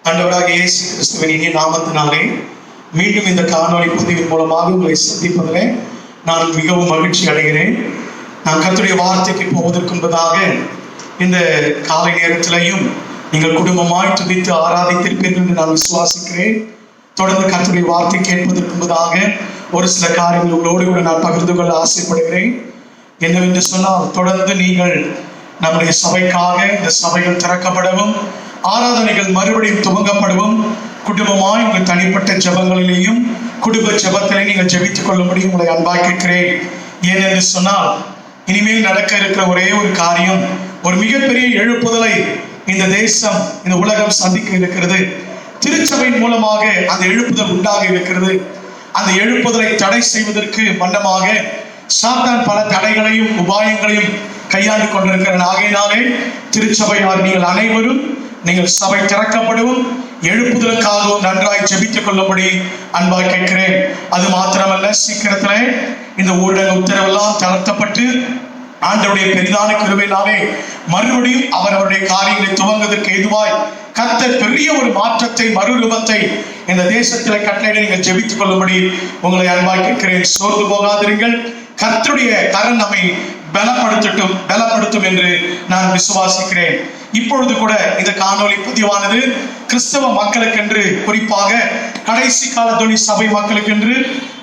ஆண்டவராக இயேசு கிறிஸ்துவின் இனிய நாமத்தினாலே மீண்டும் இந்த காணொளி பதிவின் மூலமாக உங்களை சந்திப்பதிலே நான் மிகவும் மகிழ்ச்சி அடைகிறேன். நான் கர்த்தருடைய வார்த்தைக்கு போவதற்கு முன்பதாக இந்த காலை நேரத்திலையும் நீங்கள் குடும்பமாய் துதித்து ஆராதித்திருப்பீர்கள் என்று நான் விசுவாசிக்கிறேன். தொடர்ந்து கர்த்தருடைய வார்த்தை கேட்பதற்கு முன்பதாக ஒரு சில காரியங்கள் உங்களோடு கூட நான் பகிர்ந்து கொள்ள ஆசைப்படுகிறேன். என்னவென்று சொன்னால், தொடர்ந்து நீங்கள் நம்முடைய சபைக்காக இந்த சபைகள் திறக்கப்படவும், ஆராதனைகள் மறுபடியும் துவங்கப்படவும், குடும்பமாய் உங்கள் தனிப்பட்ட ஜெபங்களிலேயும் குடும்ப ஜெபத்திலே நீங்கள் ஜெபித்துக் கொள்ளும்படி உங்களை அன்பாய் கேட்கிறேன். ஏனென்று சொன்னால், இனிமேல் நடக்க இருக்கிற ஒரே ஒரு காரியம், ஒரு மிகப்பெரிய எழுப்புதலை இந்த தேசம், இந்த உலகம் சந்திக்க இருக்கிறது. திருச்சபையின் மூலமாக அந்த எழுப்புதல் உண்டாக இருக்கிறது. அந்த எழுப்புதலை தடை செய்வதற்கு வண்ணமாக சாத்தான் பல தடைகளையும் உபாயங்களையும் கையாண்டு கொண்டிருக்கிறார். ஆகையினாலே திருச்சபையார் நீங்கள் அனைவரும் நீங்கள் சபை திறக்கப்படவும் எழுப்புதலுக்காகவும் நன்றாய் ஜெபித்துக் கொள்ளும்படி அன்பாய் கேட்கிறேன். அது மாத்திரமல்ல, சீக்கிரத்திலே இந்த ஊரடங்கு உத்தரவெல்லாம் தளர்த்தப்பட்டு ஆண்டவருடைய பெரிதான கிருபையினாலே மறுபடியும் அவரவருடைய காரியங்களை துவங்குவதற்கு ஏதுவாய் கர்த்தர் பெரிய ஒரு மாற்றத்தை, மறுரூபத்தை இந்த தேசத்திலே கட்டளையிட நீங்கள் ஜெபித்துக் கொள்ளும்படி உங்களை அன்பாய் கேட்கிறேன். சோர்ந்து போகாதிருங்கள். கர்த்தருடைய கரம் நம்மை பலப்படுத்தும் என்று நான் விசுவாசிக்கிறேன். இப்பொழுது கூட இந்த காணொளி பதிவானது கிறிஸ்தவ மக்களுக்கென்று, குறிப்பாக கடைசி கால துணி சபை மக்களுக்கென்று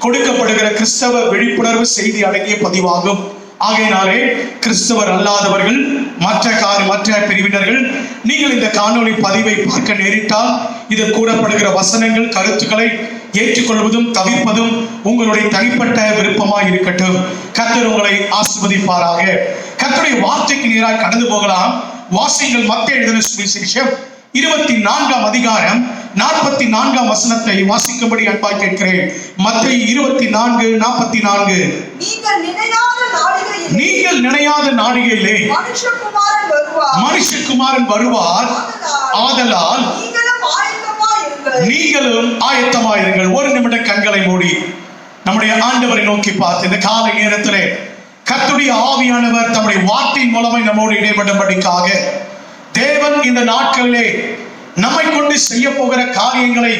கொடுக்கப்படுகிற கிறிஸ்தவ விழிப்புணர்வு செய்தி அடங்கிய பதிவாகும். ஆகையினாலே கிறிஸ்தவர் அல்லாதவர்கள், மற்ற பிரிவினர்கள், நீங்கள் இந்த காணொளி பதிவை பார்க்க நேரிட்டால் இது கூறப்படுகிற வசனங்கள், கருத்துக்களை ஏற்றுக்கொள்வதும் தவிர்ப்பதும் உங்களுடைய தனிப்பட்ட விருப்பமாய் இருக்கட்டும். கர்த்தர் உங்களை ஆசீர்வதிப்பாராக. கர்த்தருடைய வார்த்தைக்கு நேராக கடந்து போகலாம். வாசிங்கள். மத்தேயு எழுதின சுவிசேஷம் 24ஆம் அதிகாரம் 44ஆம் வசனத்தை வாசிக்கும்படி அன்பாய் கேட்கிறேன். மத்தேயு 24:44. நீங்கள் நினையாத நாளிகையிலே மனுஷகுமாரன் வருவார். ஆதலால் நீங்களும் ஆயத்தமாயிருங்கள். ஒரு நிமிடம் கண்களை மூடி நம்முடைய ஆண்டவரை நோக்கி பார்த்து இந்த காலை நேரத்திலே கர்த்தருடைய ஆவியானவர் தம்முடைய வார்த்தையின் மூலமாய் நம்மோடு இடைபடும்படிக்காக தேவன் இந்த நாட்களிலே நம்மை கொண்டு செய்ய போகிற காரியங்களை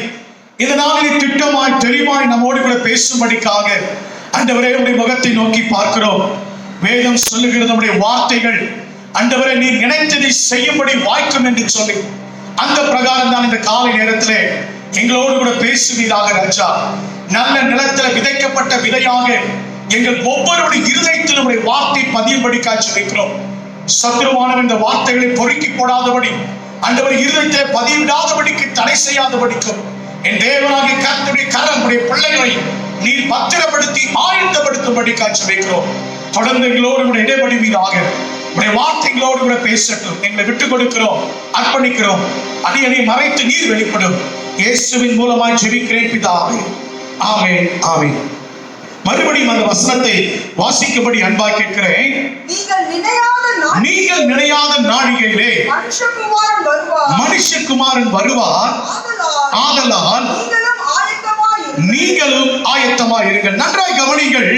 இந்த நாளில் திட்டமாய் தெளிவாய் நம்மோடு கூட பேசும்படிக்காக ஆண்டவரே உடைய முகத்தை நோக்கி பார்க்கிறோம். வேதம் சொல்லுகிறது, நம்முடைய வார்த்தைகள் ஆண்டவரே நீர் நினைத்ததை செய்யும்படி வாய்க்கும் என்று சொல்லி அந்த பிரகாரம் தான் இந்த காலை நேரத்திலே எங்களோடு கூட பேசுவீராக ராஜா. நல்ல நிலத்துல விதைக்கப்பட்ட விதையாக எங்கள் ஒவ்வொருடைய இருதயத்தில் நம்முடைய வார்த்தை பதியும்படி காட்சி வைக்கிறோம். சத்துருவானவன் இந்த வார்த்தைகளை பொறுக்கி போடாதபடி, ஆண்டவர் இருதயத்தை பதிவிடாதபடிக்கு, தடை செய்யாதபடிக்கும் என் தேவனாகிய கர்த்தருடைய கரம் உடைய பிள்ளைகளை நீர் பத்திரப்படுத்தி ஆயத்தப்படுத்தும்படி காட்சி வைக்கிறோம். தொடர்ந்து எங்களோடு கூட இடைபடுவீராக. உடைய வார்த்தைகளோடு கூட பேசட்டும். எங்களை விட்டுக் கொடுக்கிறோம், அர்ப்பணிக்கிறோம். அடியனை மறைத்து நீர் வெளிப்படும். இயேசுவின் மூலமாய் ஜெபிக்கிறேன் பிதாவே, ஆமென், ஆமென். மறுபடியும் அந்த வசனத்தை வாசிக்கும்படி அன்பாய் கேட்கிறேன். நீங்கள் நினையாத நாழிகையிலே மனுஷகுமாரன் வருவார். ஆதலால் நீங்களும் ஆயத்தமாயிருங்கள். நன்றாய் கவனிங்கள்.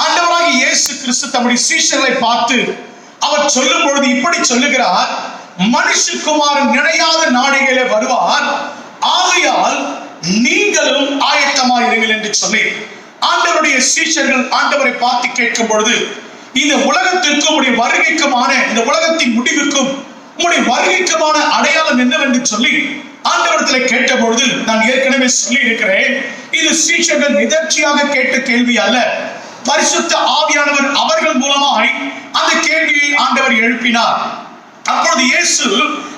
ஆண்டவராகிய இயேசு கிறிஸ்து தம்முடைய சீஷர்களை பார்த்து அவர் சொல்லும் பொழுது இப்படி சொல்லுகிறார், மனுஷகுமாரன் நினையாத நாழிகையிலே வருவார், ஆகையால் நீங்களும் ஆயத்தமாயிருங்கள் என்று சொல்லி ஆண்டவருடைய சீஷர்கள் ஆண்டவரை பார்த்து கேட்கும் பொழுது, இந்த உலகத்திற்கும் உடைய வருகைக்குமான, இந்த உலகத்தின் முடிவுக்கும் உடைய வருகைக்குமான அடையாளம் என்னவென்று சொல்லி ஆண்டவரத்தில் கேட்ட பொழுது, நான் ஏற்கனவே சொல்லி இருக்கிறேன், இது சீஷர்கள் எதர்ச்சியாக கேட்ட கேள்வி அல்ல. பரிசுத்த ஆவியானவர் அவர்கள் மூலமாய் அந்த கேள்வியை ஆண்டவர் எழுப்பினார். அப்பொழுது இயேசு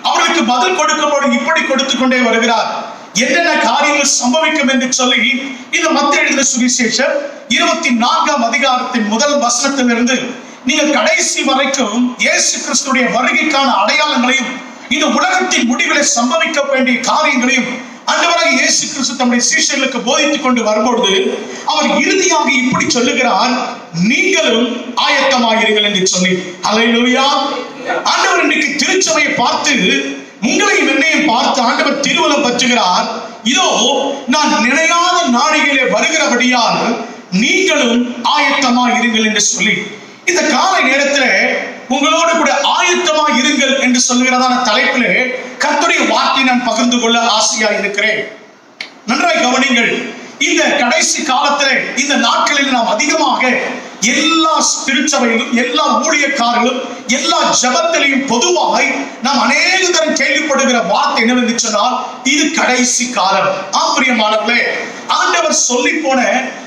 அவர்களுக்கு பதில் கொடுக்கும்போது இப்படி கொடுத்துக் கொண்டே வருகிறார். என்னென்ன காரியங்கள் சம்பவிக்கும் என்று சொல்லி இந்த மத்தேயு எழுதின சுவிசேஷம் 24ஆம் அதிகாரத்தின் முதல் வசனத்திலிருந்து நீங்கள் கடைசி வரைக்கும் இயேசு கிறிஸ்துடைய வருகைக்கான அடையாளங்களையும், இந்த உலகத்தின் முடிவிலே சம்பவிக்க வேண்டிய காரியங்களையும் ஆண்டவராகிய இயேசு கிறிஸ்து தம்முடைய சீஷர்களுக்கு போதித்துக் கொண்டு வரும்பொழுது அவர் இறுதியாக இப்படி சொல்லுகிறார், நீங்களும் ஆயத்தமாகிறீர்கள் என்று சொல்லி. அல்லேலூயா. ஆண்டவர் இன்னைக்கு திருச்சபையை பார்த்து, உங்களையும் என்னையும் பார்த்து ஆண்டவர் திருவுளம் பற்றுகிறார். இதோ நான் நினையாத நாழிகையிலே வருகிறபடியால் நீங்களும் ஆயத்தமாயிருங்கள் என்று சொல்லி இந்த காலை நேரத்தில் உங்களோடு கூட ஆயத்தமா இருங்கள் என்று சொல்லுகிறதான தலைப்பிலே கர்த்தருடைய வார்த்தை நான் பகிர்ந்து கொள்ள ஆசையா இருக்கிறேன். நன்றாய் கவனிங்கள். இந்த கடைசி காலத்திலே, இந்த நாட்களில் நாம் அதிகமாக எல்லா திருச்சபையிலும், எல்லா ஊழியக்காரர்களும், எல்லா ஜபத்திலையும் பொதுவாய் நாம் அநேக தரம் கேள்விப்படுகிற வார்த்தை என்னவென்று சொன்னால், இது கடைசி காலம். பிரியமானவர்களே, ஆண்டவர் சொல்லி போன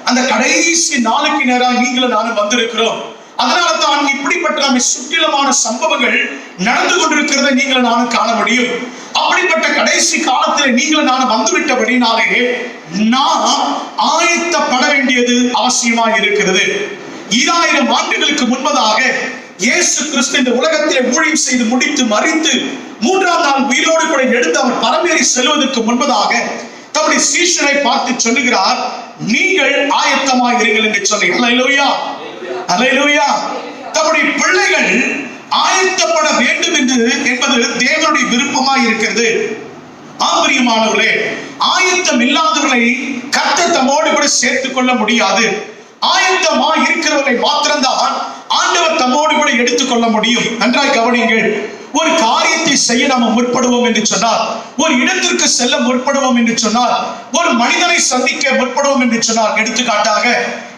அந்த கடைசி நாளுக்கு நேராக நீங்களும் நானும் வந்திருக்கிறோம். அதனால தான் இப்படிப்பட்ட நம்மை சுற்றிலுமான சம்பவங்கள் நடந்து கொண்டிருக்கிறதை நீங்களும் நானும் காண முடியும். அப்படிப்பட்ட கடைசி காலத்தில் நீங்களும் நானும் வந்துவிட்டபடினாலே நாம் ஆயத்தப்பட வேண்டியது அவசியமா இருக்கிறது. 2000 ஆண்டுகளுக்கு முன்பதாக இயேசு கிறிஸ்து இந்த உலகத்திலே ஊழியம் செய்து முடித்து மரித்து 3ஆம் நாள் உயிரோடு கூட எழுந்து அவர் பரமேறி செல்வதற்கு முன்பதாக தம்முடைய சீஷரை பார்த்து சொல்லுகிறார், நீங்கள் ஆயத்தமாக இருங்கள் என்று சொல்லி. அல்லேலூயா, அல்லேலூயா. தம்முடைய பிள்ளைகள் ஆயத்தப்பட வேண்டும் என்பது தேவனுடைய விருப்பமாய் இருக்கிறது. பிரியமானவர்களே, ஆயத்தம் இல்லாதவர்களை கர்த்தர் தம்மோடு கூட சேர்த்துக் கொள்ள முடியாது. ஆயத்தமா இருக்கிறவர்களை மாத்திரம்தான் ஆண்டவர் தம்மோடு கூட எடுத்துக் கொள்ள முடியும். நன்றாய் கவனிங்கள். ஒரு காரியத்தை செய்ய நாம முற்படுவோம் என்று சொன்னால், ஒரு இடத்திற்கு செல்ல முற்படுவோம் என்று சொன்னால், ஒரு மனிதனை சந்திக்க முற்படுவோம் என்று சொன்னால், எடுத்துக்காட்டாக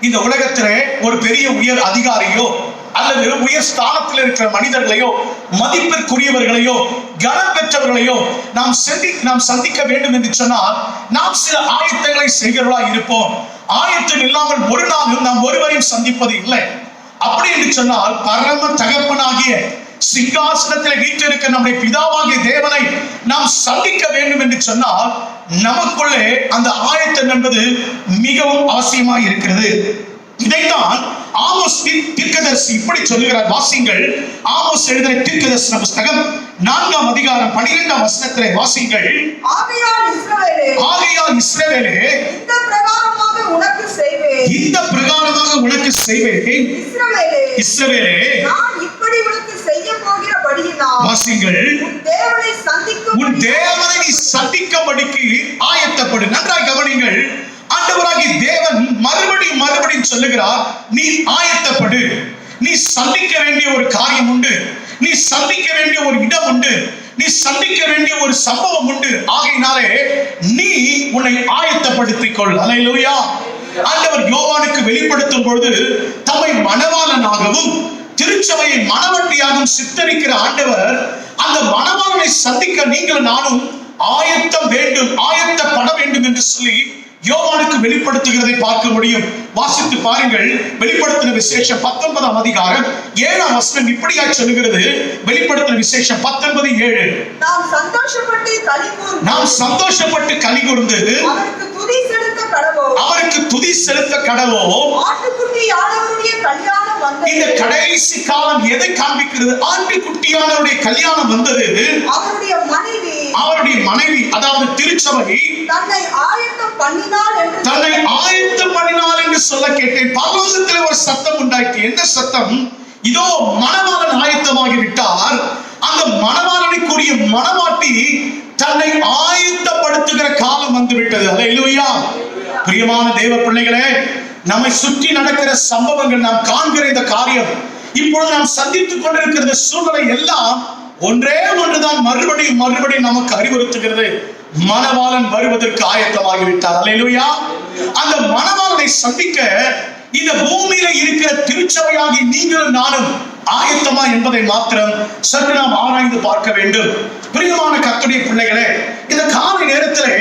இந்த உலகத்திலே ஒரு பெரிய உயர் அதிகாரியோ அல்லது உயர் ஸ்தானத்தில் இருக்கிற மனிதர்களையோ, மதிப்பிற்குரியவர்களையோ, கனம் பெற்றவர்களையோ நாம் சந்திக்க வேண்டும் என்று சொன்னால், நாம் சில ஆயத்தங்களை செய்கிறவர்களாக இருப்போம். ஆயத்தம் இல்லாமல் ஒரு நாளும் நாம் ஒருவரையும் சந்திப்பது இல்லை. அப்படி என்று சொன்னால், பரம தகப்பனாகிய சிங்காசனத்தில் வீற்றிருக்க நம்முடைய பிதாவாகிய தேவனை நாம் சந்திக்க வேண்டும் என்று சொன்னால், நமக்குள்ளே அந்த ஆயத்தம் என்பது மிகவும் அவசியமாக இருக்கிறது. இதைத்தான் ஆமோஸ் தீர்க்கதரிசி இப்படி சொல்லுகிறார். வாசிங்கள். ஆமோஸ் எழுதின தீர்க்கதரிசன புத்தகம் 4ஆம் அதிகாரம் 12ஆம் வசனத்திலே வாசிங்கள். ஆகையால் இஸ்ரவேலே, இந்த பிரகாரமாக உனக்கு செய்வேன். இஸ்ரவேலே, நான் இப்படி உனக்கு செய்ய போகிறபடியினால் வாசிங்கள், உன் தேவனை நீ சந்திக்கும்படிக்கு ஆயத்தப்படு. நன்றாய் கவனிங்கள். ஆண்டவராகிய தேவன் மறுபடியும் சொல்லுகிறார், நீ ஆயத்தப்படு. நீ சந்திக்க வேண்டிய ஒரு காரியம் உண்டு, நீ சந்திக்க வேண்டிய ஒரு இடம் உண்டு, நீ சந்திக்க வேண்டிய ஒரு சம்பவம் உண்டு. ஆகையினாலே நீ உன்னை ஆயத்தப்படுத்திக் கொள். அல்லேலூயா. ஆண்டவர் யோவானுக்கு வெளிப்படுத்தும் பொழுது தம்மை மணவாளனாகவும் திருச்சபையை மணவட்டியாகவும் சித்தரிக்கிற ஆண்டவர், அந்த மணவாளனை சந்திக்க நீங்கள் நானும் ஆயத்தப்பட வேண்டும் என்று சொல்லி யோவானுக்கு வெளிப்படுத்துகிறதை பார்க்க முடியும். வாசித்து பாருங்கள். வெளிப்படுத்தின விசேஷம் 19ஆம் அதிகாரம் 7ஆம் வசனம் இப்படியாய் சொல்லுகிறது. வெளிப்படுத்தின விசேஷம் 19:7. நாம் சந்தோஷப்பட்டு களி கூர்ந்து அவருக்கு துதி செலுத்த கடவோம். இந்த கடைசி காலம் எதை காண்பிக்கிறது? ஆட்டுக்குட்டியானவருடைய கல்யாணம் வந்தது. அவருடைய மனைவி அதாவது திருச்சபை தன்னை ஆயத்தம் பண்ணினாள் என்று சொல்ல கேட்டேன். பரலோகத்தில் ஒரு சத்தம் உண்டாயிற்று. என்ன சத்தம்? இதோ மணவாளன் ஆயத்தமாகி விட்டார். அந்த மணவாளனுக்குரிய மணவாட்டி தன்னை ஆயத்தப்படுத்துகிற காலம் வந்து விட்டது. அல்லேலூயா. பிரியமான தேவ பிள்ளைகளே, நம்மை சுற்றி நடக்கிற சம்பவங்கள், நாம் காண்கிற இந்த காரியம், இப்பொழுது நாம் சந்தித்துக் கொண்டிருக்கிற சூழ்நிலை எல்லாம் ஒன்றே ஒன்றுதான் மறுபடியும் நமக்கு அறிவுறுத்துகிறது. மணவாளன் வருவதற்கு ஆயத்தமாகிவிட்டார். அல்லேலூயா. அந்த மணவாளனை சந்திக்க இந்த பூமியில இருக்கிற திருச்சபையாகி நீங்களும் நானும் ஆயத்தமா என்பதை மாத்திரம் சற்று நாம் ஆராய்ந்து பார்க்க வேண்டும். பிரியமான கர்த்தருடைய பிள்ளைகளே, இந்த காலை நேரத்திலே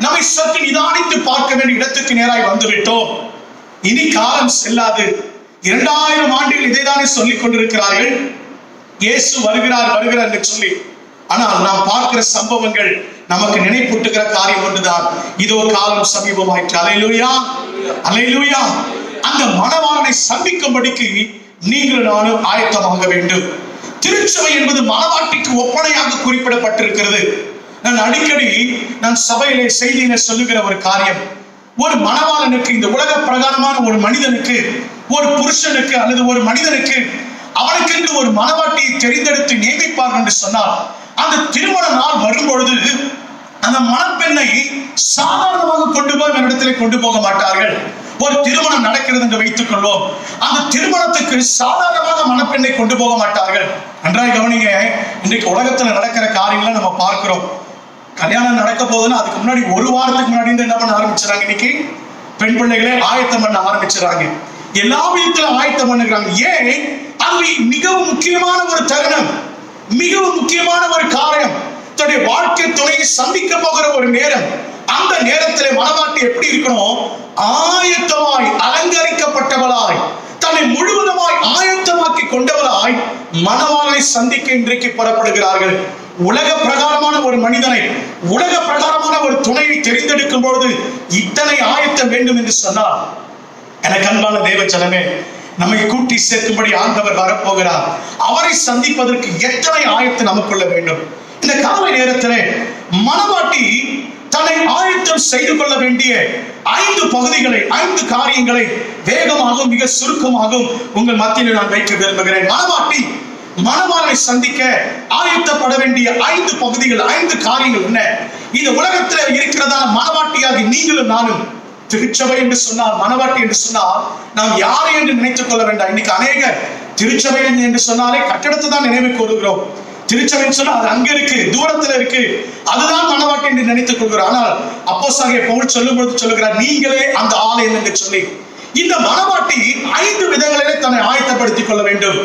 நம்மை சற்று நிதானித்து பார்க்க வேண்டிய இடத்துக்கு நேராய் வந்துவிட்டோம். இனி காலம் செல்லாது. 2000 ஆண்டுகள் இதைதானே சொல்லிக் கொண்டிருக்கிறார்கள், இயேசு வருகிறார் என்று சொல்லி. ஆனால் நாம் பார்க்கிற சம்பவங்கள் நமக்கு நினைப்பூட்டுகிற காரியம் ஒன்றுதான். இதோ காலம் சமீபமாயிற்று. அல்லேலூயா, அல்லேலூயா. அந்த மணவாளனை சந்திக்கும்படிக்கு நீங்கள் நானும் ஆயத்தமாக வேண்டும். திருச்சபை என்பது மணவாட்டிக்கு ஒப்பனையாக குறிப்பிடப்பட்டிருக்கிறது. நான் அடிக்கடி சபையிலே செய்தியில சொல்லுகிற ஒரு காரியம், ஒரு மணவாளனுக்கு, இந்த உலக பிரகாரமான ஒரு மனிதனுக்கு, ஒரு புருஷனுக்கு அல்லது ஒரு மனிதனுக்கு அவனுக்கென்று ஒரு மணவாட்டியை தெரிந்தெடுத்து நியமிப்பார்கள் என்று சொன்னால், அந்த திருமண நாள் வரும்பொழுது அந்த மணப்பெண் மணப்பெண்ணை சாதாரணமாக கொண்டு போய் இடத்திலே கொண்டு போக மாட்டார்கள். ஒரு திருமணம் நடக்கிறது என்று வைத்துக் கொள்வோம். அந்த திருமணத்துக்கு சாதாரணமாக மணப்பெண்ணை கொண்டு போக மாட்டார்கள். நன்றாய் கவனிங்க. இன்றைக்கு உலகத்துல நடக்கிற காரியங்களை நம்ம பார்க்கிறோம். கல்யாணம் நடக்க போகுதுன்னா அதுக்கு முன்னாடி ஒரு வாரத்துக்கு முன்னாடி என்ன பண்ண ஆரம்பிச்சுறாங்க? இன்னைக்கு பெண் பிள்ளைகளே ஆயத்தம் பண்ண ஆரம்பிச்சுறாங்க. எல்லா விதத்திலும் ஆயத்தம் பண்ணுகிறாங்க. ஏன்? அது மிகவும் முக்கியமான ஒரு தருணம், மிகவும் முக்கியமான ஒரு காரியம். தன்னுடைய வாழ்க்கை துணையை சந்திக்க போகிற ஒரு நேரம். அந்த நேரத்திலே மணவாட்டி எப்படி இருக்கணும்? ஆயத்தமாய், அலங்கரிக்கப்பட்டவளாய், தன்னை முழுவதுமாய் ஆயத்தமாக்கி கொண்டவளாய் மணவாளனை சந்திக்க இன்றைக்கு புறப்படுகிறார்கள். உலக பிரகாரமான ஒரு மனிதனை, உலக பிரகாரமான ஒரு துணையை தெரிந்தெடுக்கும் பொழுது இத்தனை ஆயத்தம் வேண்டும் என்று சொன்னார். எனக்கு அன்பான தேவ ஜனமே, நம்மை கூட்டி சேர்க்கும்படி ஆண்டவர் வரப்போகிறார். அவரை சந்திப்பதற்கு எத்தனை ஆயத்தம் நமக்குள்ள வேண்டும். இந்த காலை நேரத்திலே மணவாட்டி தன்னை ஆயத்தம் செய்து கொள்ள வேண்டிய 5 பகுதிகளை, 5 காரியங்களை வேகமாகவும் மிக சுருக்கமாகவும் உங்கள் மத்தியில் நான் வைக்க விரும்புகிறேன். மணவாட்டி மணவாளனை சந்திக்க ஆயத்தப்பட வேண்டிய 5 பகுதிகள், 5 காரியங்கள் என்ன? இந்த உலகத்தில் இருக்கிறதான மணவாட்டியாகி நீங்களும் நானும், திருச்சபை என்று சொன்னால், மணவாட்டி என்று சொன்னால் நாம் யாரை என்று நினைத்துக் கொள்ள வேண்டாம். இன்னைக்கு அநேக திருச்சபை என்று சொன்னாலே கட்டடத்தை தான் நினைவு கூறுகிறோம். திருச்சபை சொன்னா அது அங்க இருக்கு, தூரத்துல இருக்கு, அதுதான் மணவாட்டி என்று நினைத்துக் கொள்கிறோம். ஆனால் அப்போஸ்தலனாகிய பவுல் சொல்லும் பொழுது சொல்லுகிறார், நீங்களே அந்த ஆலயம் என்று சொல்லி. இந்த மணவாட்டி 5 விதங்களிலே தன்னை ஆயத்தப்படுத்திக் கொள்ள வேண்டும்.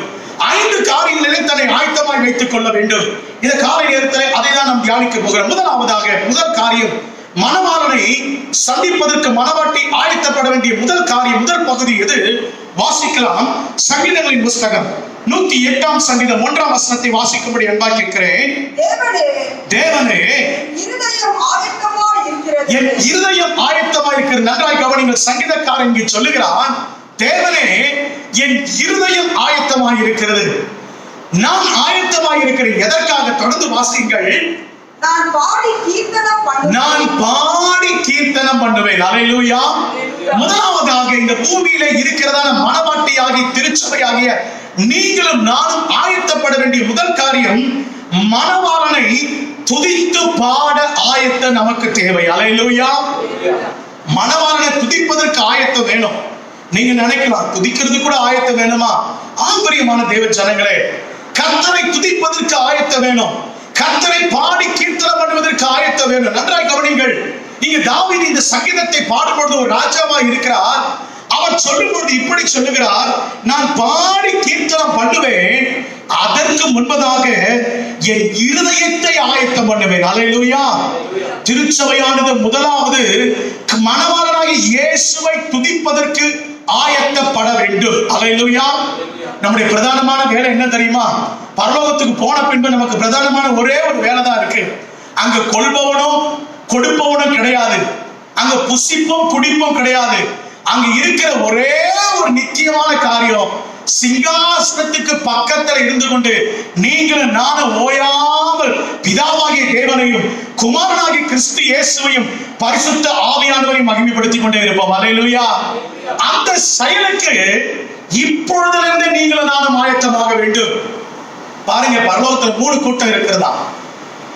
5 காரியங்களிலே தன்னை ஆயத்தமாய் வைத்துக் கொள்ள வேண்டும். இந்த காலை நேரத்தில் அதை தான் நாம் தியானிக்க போகிறோம். முதலாவதாக, முதல் காரியம், மணவாளனை சந்திப்பதற்கு மணவாட்டி ஆயத்தப்பட வேண்டிய முதல் காரியம், முதல் பகுதி எது? வாசிக்கலாம். சங்கீதங்களின் புஸ்தகம் 108ஆம் சங்கீதம் 1ஆம் வசனத்தை வாசிக்கும்படி அன்பாய் கேட்கிறேன். தேவனே, என் இருதயம் ஆயத்தமாய் இருக்கிறது. நன்றாய் கவனிங்கள். சங்கீதக்காரன் இங்கே சொல்லுகிறான், தேவனே, என் இருதயம் ஆயத்தமாய் இருக்கிறது. நான் ஆயத்தமாய் இருக்கிறேன். எதற்காக? தொடர்ந்து வாசிங்கள். நான் பாடி கீர்த்தனம் பண்ணுவேன். அல்லேலூயா. முதலாவதாக இந்த பூமியில இருக்கிறதான மணவாட்டியாகி திருச்சபையாகிய நீங்களும் நானும் ஆயத்தப்பட வேண்டிய முதல் காரியம், மணவாளனை துதித்து பாட ஆயத்தம் நமக்கு தேவை. அல்லேலூயா. மணவாளனை துதிப்பதற்கு ஆயத்தம் வேணும். நீங்க நினைக்கலாம், துதிக்கிறது கூட ஆயத்தம் வேணுமா? ஆம்பரியமான தேவ ஜனங்களே, கர்த்தரை துதிப்பதற்கு ஆயத்தம் வேணும். கர்த்தரை பாடி கீர்த்தனம் பண்ணுவதற்கு ஆயத்தம் வேணும். நன்றாய் கவனிங்கள். இங்க தாவீது இந்த சங்கீதத்தை பாடும்பொழுது ஒரு ராஜாவாய் இருக்கிறார். அவர் சொல்லும் பொழுது இப்படி சொல்லுகிறார், நான் பாடி கீர்த்தனம் பண்ணுவேன், அதற்கு முன்பதாக என் இருதயத்தை ஆயத்தம் பண்ணுவேன். அல்லேலூயா. திருச்சபையானது முதலாவது மணவாளனாகிய இயேசுவை துதிப்பதற்கு ஆயத்தப்பட வேண்டும். அல்லேலூயா. நம்முடைய பிரதானமான வேலை என்ன தெரியுமா? பரலோகத்துக்கு போன பின்பு நமக்கு பிரதானமான ஒரே ஒரு வேலை தான் இருக்கு. அங்க கொள்பவனும் கொடுப்பவனும் கிடையாது, அங்க புசிப்பும் குடிப்பும் கிடையாது. அங்க இருக்கிற ஒரே ஒரு நித்தியமான காரியம், சிங்காசனத்துக்கு பக்கத்துல இருந்து கொண்டு நீங்களும் நானும் ஓயாமல் பிதாவாகிய தேவனையும் குமாரனாகிய கிறிஸ்து இயேசுவையும் பரிசுத்த ஆவியானவரையும் மகிமைப்படுத்திக் கொண்டே இருப்போம். அல்லேலூயா. அந்த செயலுக்கு இப்பொழுதிலிருந்து நீங்களும் நானும் ஆயத்தமாக வேண்டும். பாருங்க, பரலோகத்துல 3 கூட்டம் இருக்கிறதா?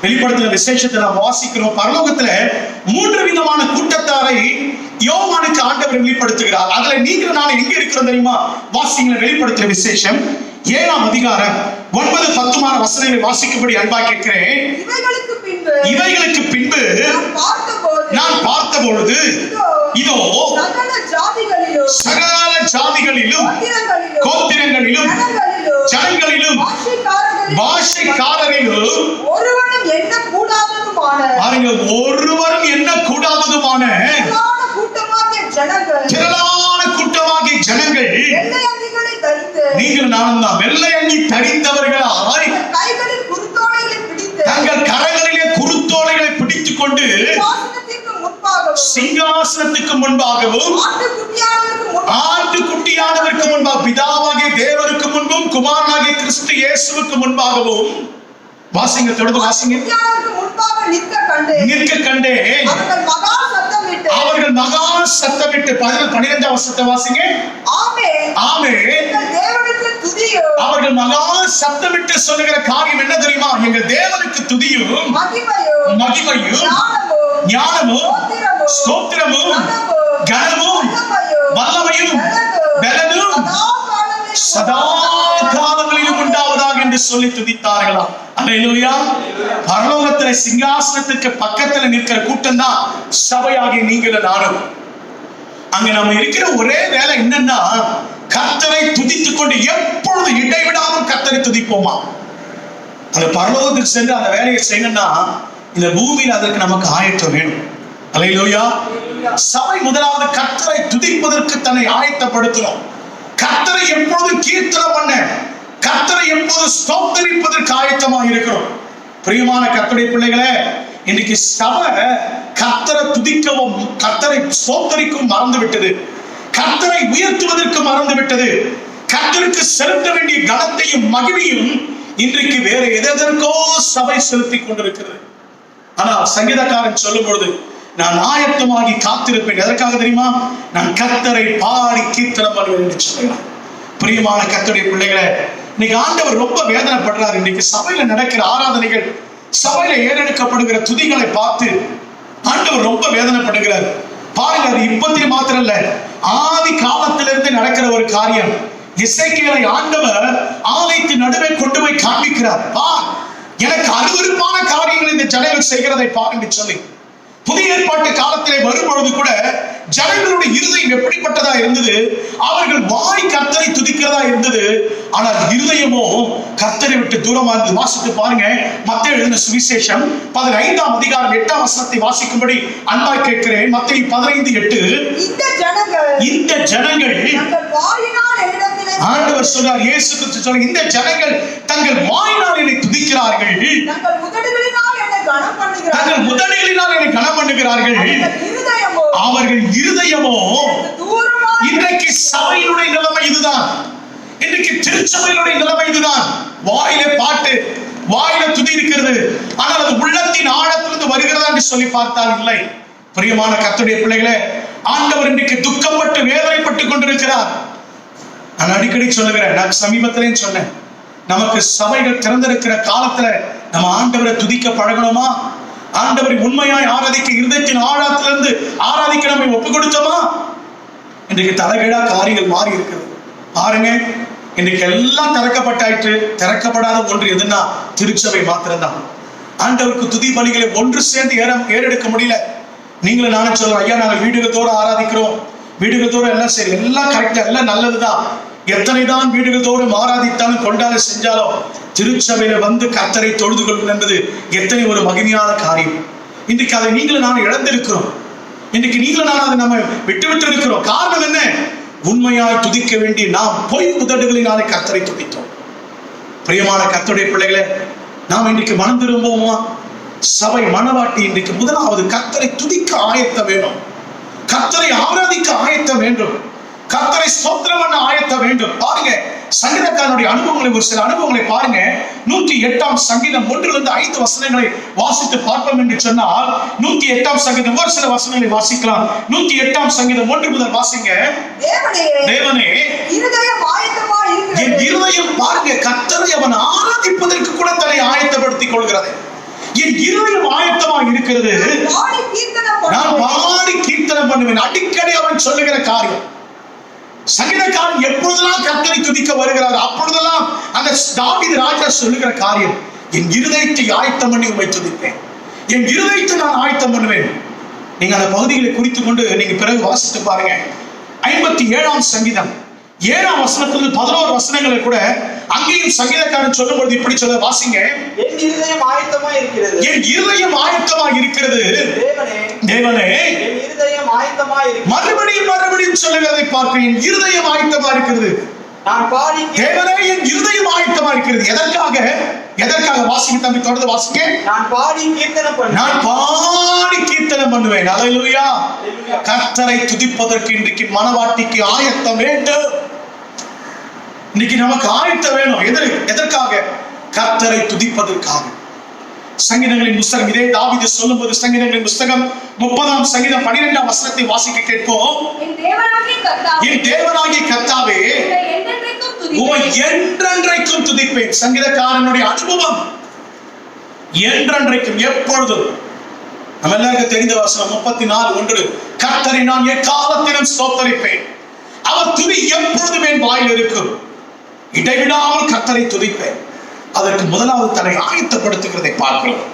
வெளிப்படுத்தின விசேஷத்தை நாம் வாசிக்கிறோம். பரலோகத்துல 3 விதமான கூட்டத்தாரை யோவானுக்கு ஆண்டவர் வெளிப்படுத்துகிறார். அதுல நீங்களும் நானும் எங்க இருக்கிறோம் தெரியுமா? வாசிங்கள. வெளிப்படுத்தின விசேஷம் 7ஆம் அதிகாரம் 9-10 வசனங்களை வாசிக்கும்படி அன்பாய் கேட்கிறேன். இவைகளுக்கு பின்பு நான் பார்த்தபொழுது இதோ சகல ஜாதிகளிலும் கோத்திரங்களிலும் ஜனங்களிலும் பாஷைக்காரரிலும் ஒருவரும் எண்ணக்கூடாததுமான திரளான கூட்டமாகிய ஜனங்கள், நீங்கள் நானும் தான் வெள்ளை அங்கி தரித்தவர்களாய் தங்கள் கரங்களிலே குருத்தோலைகளை பிடித்துக் கொண்டு சிங்காசனத்துக்கு முன்பாகவும் ஆட்டுக்குட்டியானவருக்கு முன்பாக, பிதாவாகிய தேவனுக்கு முன்பும் குமாரனாகிய கிறிஸ்து இயேசுவுக்கு முன்பாகவும், வாசிங்க, தொடர்ந்து வாசிங்க, நிற்க கண்டேன். அவர்கள் மகா சத்தமிட்டு 12ஆம் வசனத்தை வாசிங்க. ஆமென். அவர்கள் மகா சத்தமிட்டு சொல்லுகிற காரியம் என்ன தெரியுமா? எங்கள் தேவனுக்கு துதியும் மகிமையும் ஞானமும் ஸ்தோத்திரமும் கனமும் வல்லமையும் பலனும் சதா காலங்களிலும் உண்டாவதாக என்று சொல்லி துதித்தார்களாம். அல்லேலூயா. பரலோகத்துல சிங்காசனத்துக்கு பக்கத்துல நிற்கிற கூட்டம் தான் சபையாகிய நீங்களும் நானும். அங்க நம்ம இருக்கிற ஒரே வேலை என்னன்னா, கர்த்தரை துதித்துக் கொண்டு எப்பொழுது இடைவிடாமல் கர்த்தரை துதிப்போமா. அந்த பரலோகத்துக்கு சென்று அந்த வேலையை செய்யணும்னா இந்த பூமியில் அதற்கு நமக்கு ஆயத்தம் வேணும். அல்லேலூயா. சபை முதலாவது கர்த்தரை துதிப்பதற்கு தன்னை ஆயத்தப்படுத்தணும். கர்த்தரை எப்பொழுது கீர்த்தனை பண்ண, கர்த்தரை எப்போது ஸ்தோத்தரிப்பதற்கு ஆயத்தமாக இருக்கிறோம். பிரியமான கர்த்தருடைய பிள்ளைகளே, இன்னைக்கு சபை கர்த்தரை துதிக்கவும் கர்த்தரை ஸ்தோத்தரிக்கவும் மறந்து விட்டது. கர்த்தரை உயர்த்துவதற்கு மறந்து விட்டது. கர்த்தருக்கு செலுத்த வேண்டிய கனத்தையும் மகிமையும் இன்றைக்கு வேற எதற்கோ சபை செலுத்திக் கொண்டிருக்கிறது. ஆனால் சங்கீதக்காரன் சொல்லும் பொழுது, நான் ஆயத்தமாகி காத்திருப்பேன். எதற்காக தெரியுமா? நான் கர்த்தரை பாடி கீர்த்தனம் பண்ணுவேன் என்று சொல்கிறான். பிரியமான கர்த்தருடைய பிள்ளைகளை, இன்னைக்கு ஆண்டவர் ரொம்ப வேதனைப்படுறார். இன்னைக்கு சபையில நடக்கிற ஆராதனைகள், சபையில ஏறெடுக்கப்படுகிற துதிகளை பார்த்து ஆண்டவர் ரொம்ப வேதனைப்படுகிறார். பாருங்க, அது இப்பத்திலே மாத்திரம் இல்ல, ஆதி காலத்திலிருந்து நடக்கிற ஒரு காரியம். எசேக்கியேலை ஆண்டவர் ஆலயத்தின் நடுவே கொண்டு போய் காண்பிக்கிறார். பார், எனக்கு அருவருப்பான காரியங்கள் இந்த ஜனங்கள் செய்கிறதை பார் என்று சொல்லி. புதிய ஏற்பாட்டு காலத்திலே வரும்பொழுது கூட ஜனங்களுடைய இருதயம் எப்படிப்பட்டதா இருந்தது? அவர்கள் வாய் கர்த்தரை துதிக்கிறதா இருந்தது, ஆனால் இருதயமோ கர்த்தரை விட்டு தூரமா இருந்தது. வாசித்து பாருங்க, மத்தேயு எழுதின சுவிசேஷம் 15ஆம் அதிகாரம் 8ஆம் வசனத்தை வாசிக்கும்படி அன்பாய் கேட்கிறேன். மத்தேயு 15:8. இந்த ஜனங்கள் ஆண்டவர் சொல்றார், இயேசு கிறிஸ்து சொல்றார், இந்த ஜனங்கள் தங்கள் வாயினால் என்னை துதிக்கிறார்கள், தங்கள் முதடுகளினால் என்னை கனம் பண்ணுகிறார்கள், அவர்கள் இருதயமோ. இன்றைக்கு சபையினுடைய நிலைமை இதுதான். இன்றைக்கு திருச்சபையினுடைய நிலைமை இதுதான். வாயில பாட்டு, வாயில துதி இருக்கிறது, ஆனால் அது உள்ளத்தின் ஆழத்திலிருந்து வருகிறதா என்று சொல்லி பார்த்தால் இல்லை. பிரியமான கர்த்தருடைய பிள்ளைகளே, ஆண்டவர் இன்றைக்கு துக்கப்பட்டு வேதனைப்பட்டுக் கொண்டிருக்கிறார். நான் அடிக்கடி சொல்லுகிறேன், நான் சமீபத்திலேயும் சொன்னேன், நமக்கு சபைகள் திறந்திருக்கிற காலத்துல நம்ம ஆண்டவரை துதிக்க பழகணுமா? ஆண்டவரை உண்மையாய் ஆராதிக்க, இருதயத்தின் ஆழத்திலிருந்து ஆராதிக்க நம்ம ஒப்பு கொடுத்தோமா? இன்றைக்கு தலைகீழா காரியங்கள் மாறி இருக்கிறது. பாருங்க, இன்றைக்கு எல்லாம் திறக்கப்பட்டாயிற்று. திறக்கப்படாத ஒன்று எதுன்னா திருச்சபை மாத்திரம்தான். ஆண்டவருக்கு துதி பலிகளை ஒன்று சேர்ந்து ஏறெடுக்க முடியல. நீங்களும் நானும் சொல்றோம், ஐயா நாங்கள் வீடுகள் தோறும் ஆராதிக்கிறோம், வீடுகள் தோறும் எல்லாம் சரி, எல்லாம் கரெக்டா, எல்லாம் நல்லதுதான். எத்தனைதான் வீடுகள் தோறும் ஆராதித்தாலும் கொண்டாட செஞ்சாலும் திருச்சபையில வந்து கர்த்தரை தொழுது கொள்வது என்பது எத்தனை ஒரு மகிமையான காரியம். இன்றைக்கு அதை நீங்களும் நானும் இழந்திருக்கிறோம். இன்றைக்கு நீங்களும் நானும் அதை நம்ம விட்டு இருக்கிறோம். காரணம் என்ன? உண்மையாய் துதிக்க வேண்டிய நாம் பொய் உதடுகளினாலே கர்த்தரை துதித்தோம். பிரியமான கர்த்தருடைய பிள்ளைகளே, நாம் இன்றைக்கு மனம் திரும்புவோமா? சபை மனவாட்டி இன்றைக்கு முதலாவது கர்த்தரை துதிக்க ஆயத்தம் வேணும், கர்த்தரை ஆராதிக்க ஆயத்தம் வேண்டும், கர்த்தரை ஸ்தோத்திரம் பண்ண ஆயத்தம் வேண்டும். பாருங்க, சங்கீதக்காரனுடைய அனுபவங்களை, ஒரு சில அனுபவங்களை பாருங்க. 108ஆம் சங்கீதம் 1-5 வசனங்களை வாசித்து பார்ப்போம் என்று சொன்னால், 108ஆம் சங்கீதம் ஒரு சில வசனங்களை வாசிக்கலாம். 108ஆம் சங்கீதம் 1 முதல் வாசிங்க. தேவனே, என் இருதயம் பாருங்க, கர்த்தரை அவன் ஆராதிப்பதற்கு கூட தன்னை ஆயத்தப்படுத்திக் கொள்கிறது. என் இருதயம் ஆயத்தமாக இருக்கிறது, நான் பாடி கீர்த்தனம் பண்ணுவேன். அடிக்கடி அவன் சொல்லுகிற காரியம். சங்கீதக்காரன் எப்பொழுதெல்லாம் கர்த்தரை துதிக்க வருகிறார், அப்பொழுதெல்லாம் அந்த தாவீது ராஜா சொல்லுகிற காரியம், என் இருதயத்தை ஆயத்தம் பண்ணி உம்மை துதிப்பேன், என் இருதயத்தை நான் ஆயத்தம் பண்ணுவேன். நீங்க அந்த பகுதிகளை குறித்துக் கொண்டு நீங்க பிறகு வாசித்து பாருங்க. 57ஆம் சங்கீதம் 7ஆம் வசனத்திலிருந்து 11 வசனங்களை கூட அங்கேயும் சங்கீதக்காரன் சொல்லும் பொழுது இப்படி சொல்ல, வாசிங்க. என் இருதயம் ஆயத்தமா இருக்கிறது, என் இருதயம் ஆயத்தமா இருக்கிறது. தேவனே, என் இருதயம் ஆயத்தமா இருக்கிறது. மறுபடியும் சொல்லுகிறதை பார்க்க, என் இருதயம் ஆயத்தமா இருக்கிறது. நான் பாடி, தேவனே, என் இருதயம் ஆயத்தமா இருக்கிறது. எதற்காக வாசிங்க தம்பி, தொடர்ந்து வாசிங்க. நான் பாடி கீர்த்தனம் பண்ணுவேன், நான் பாடி கீர்த்தனம் பண்ணுவேன். அல்லேலூயா. கர்த்தரை துதிப்பதற்கு இன்றைக்கு மனவாட்டிக்கு ஆயத்தம் வேண்டும். இன்னைக்கு நமக்கு ஆயத்தம் வேணும். எதற்காக? கர்த்தரை துதிப்பதற்காக. சங்கீதங்களின் புஸ்தகம், இதே தாவீது சொல்லும்போது சங்கீதங்களின் புஸ்தகம் 30ஆம் சங்கீதம் 12ஆம் வசனத்தை வாசிக்க கேட்போம். என் தேவனாகிய கர்த்தாவே, உம்மை என்றென்றைக்கும் துதிப்பேன். சங்கீதக்காரனுடைய அனுபவம் என்றென்றைக்கும், எப்பொழுதும் நம்ம எல்லாருக்கும் தெரிந்த வசனம் 34:1. கர்த்தரை நான் எக்காலத்திலும் ஸ்தோத்தரிப்பேன், அவர் துதி எப்பொழுதும் என் வாயில் இருக்கும், இடைவிடாமல் கர்த்தரை துதிப்பேன். அதற்கு முதலாவது தன்னை ஆயத்தப்படுத்துகிறதை பார்க்கிறோம்.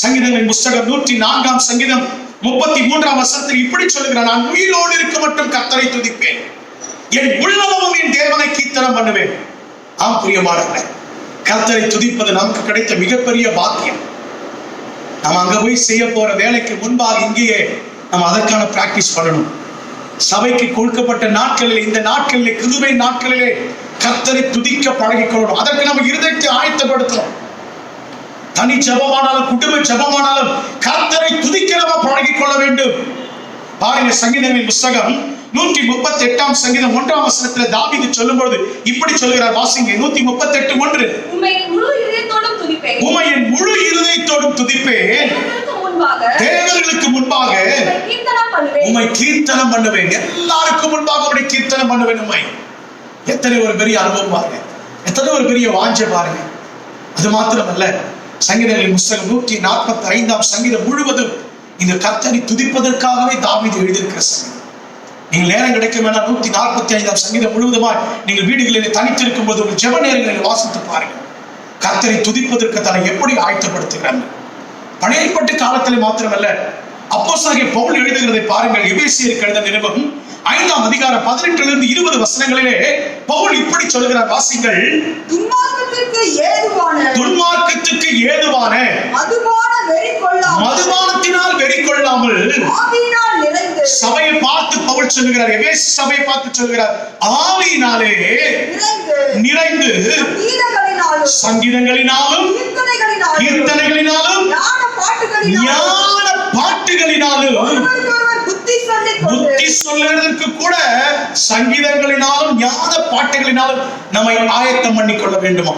சங்கீதங்களின் புஸ்தகம் 104 சங்கீதம் 33 வசனத்தில் இப்படி சொல்லுகிறார், நான் உயிரோடு இருக்க மட்டும் கர்த்தரை துதிப்பேன், என் உள்ளளவும் என் தேவனை கீர்த்தனம் பண்ணுவேன். ஆம் பிரியமானவர்களே, கர்த்தரை துதிப்பது நமக்கு கிடைத்த மிகப்பெரிய பாக்கியம். நாம் அங்க போய் செய்ய போற வேலைக்கு முன்பாக இங்கேயே நம்ம அதற்கான பிராக்டிஸ் பண்ணணும். சபைக்கு கொடுக்கப்பட்ட நாட்களில், இந்த நாட்களிலே, கிருபை நாட்களிலே கர்த்தரை துதிக்க பழகிக்கொள்ளணும். அதற்கு நம்ம இருதயத்தை ஆயத்தப்படுத்தணும். தனி ஜபமானாலும் குடும்ப ஜபமானாலும் கர்த்தரை துதிக்க நம்ம பழகிக்கொள்ள வேண்டும். பாருங்க, சங்கீதங்களின் புஸ்தகம் 138 சங்கீதம் 1 வசனத்துல தாவீது சொல்லும்போது இப்படி சொல்கிறார். வாசிங்க, 138:1. உம்மையின் முழு இதயத்தோடும் துதிப்பேன், உம்மையின் முழு இருதயத்தோடும் துதிப்பேன், தேவர்களுக்கு முன்பாக உம்மை கீர்த்தனம் பண்ணுவேன். எல்லாருக்கும் முன்பாக உம்மை கீர்த்தனம் பண்ணுவேன். உம்மை எத்தனை ஒரு பெரிய அனுபவம் பாருங்க, எத்தனை ஒரு பெரிய வாஞ்சை பாருங்க. அது மாத்திரமல்ல, சங்கீதங்களின் புஸ்தகம் 145 சங்கீதம் முழுவதும் இந்த கர்த்தரை துதிப்பதற்காகவே தாவீது எழுதியிருக்கிற சங்கீதம். நீங்கள் நேரம் கிடைக்கும் வேணா 145 சங்கீதம் முழுவதுமாய் நீங்கள் வீடுகளில் தனித்திருக்கும் போது ஒரு ஜெப நேரங்களில் வாசித்து பாருங்க. கர்த்தரை துதிப்பதற்கு தன்னை எப்படி ஆயத்தப்படுத்துகிறாங்க. பழைய ஏற்பாட்டு காலத்திலே மாத்திரமல்ல, அப்போஸ்தலனாகிய பவுல் எழுதுகிறதை பாருங்கள். எபேசியருக்கு எழுதின நிருபம் 5 அதிகாரம் 18 20 வசனங்களிலே பவுல் இப்படி சொல்கிறார். வாசிங்கள், துன்மார்க்கத்துக்கு ஏதுவான மதுபானத்தினால் வெறி கொள்ளாமல், சபையை பார்த்து பவுல் சொல்லுகிறார், எபேசு சபையை பார்த்து சொல்கிறார், ஆவியினாலே நிறைந்து சங்கீதங்களினாலும் கீர்த்தனைகளினாலும் ஞான பாட்டுகளினாலும் புத்தி சொல்லுவதற்கு கூட சங்கீதங்களினாலும் ஞான பாட்டுகளினாலும் நம்மை ஆயத்தம் பண்ணி கொள்ள வேண்டுமா?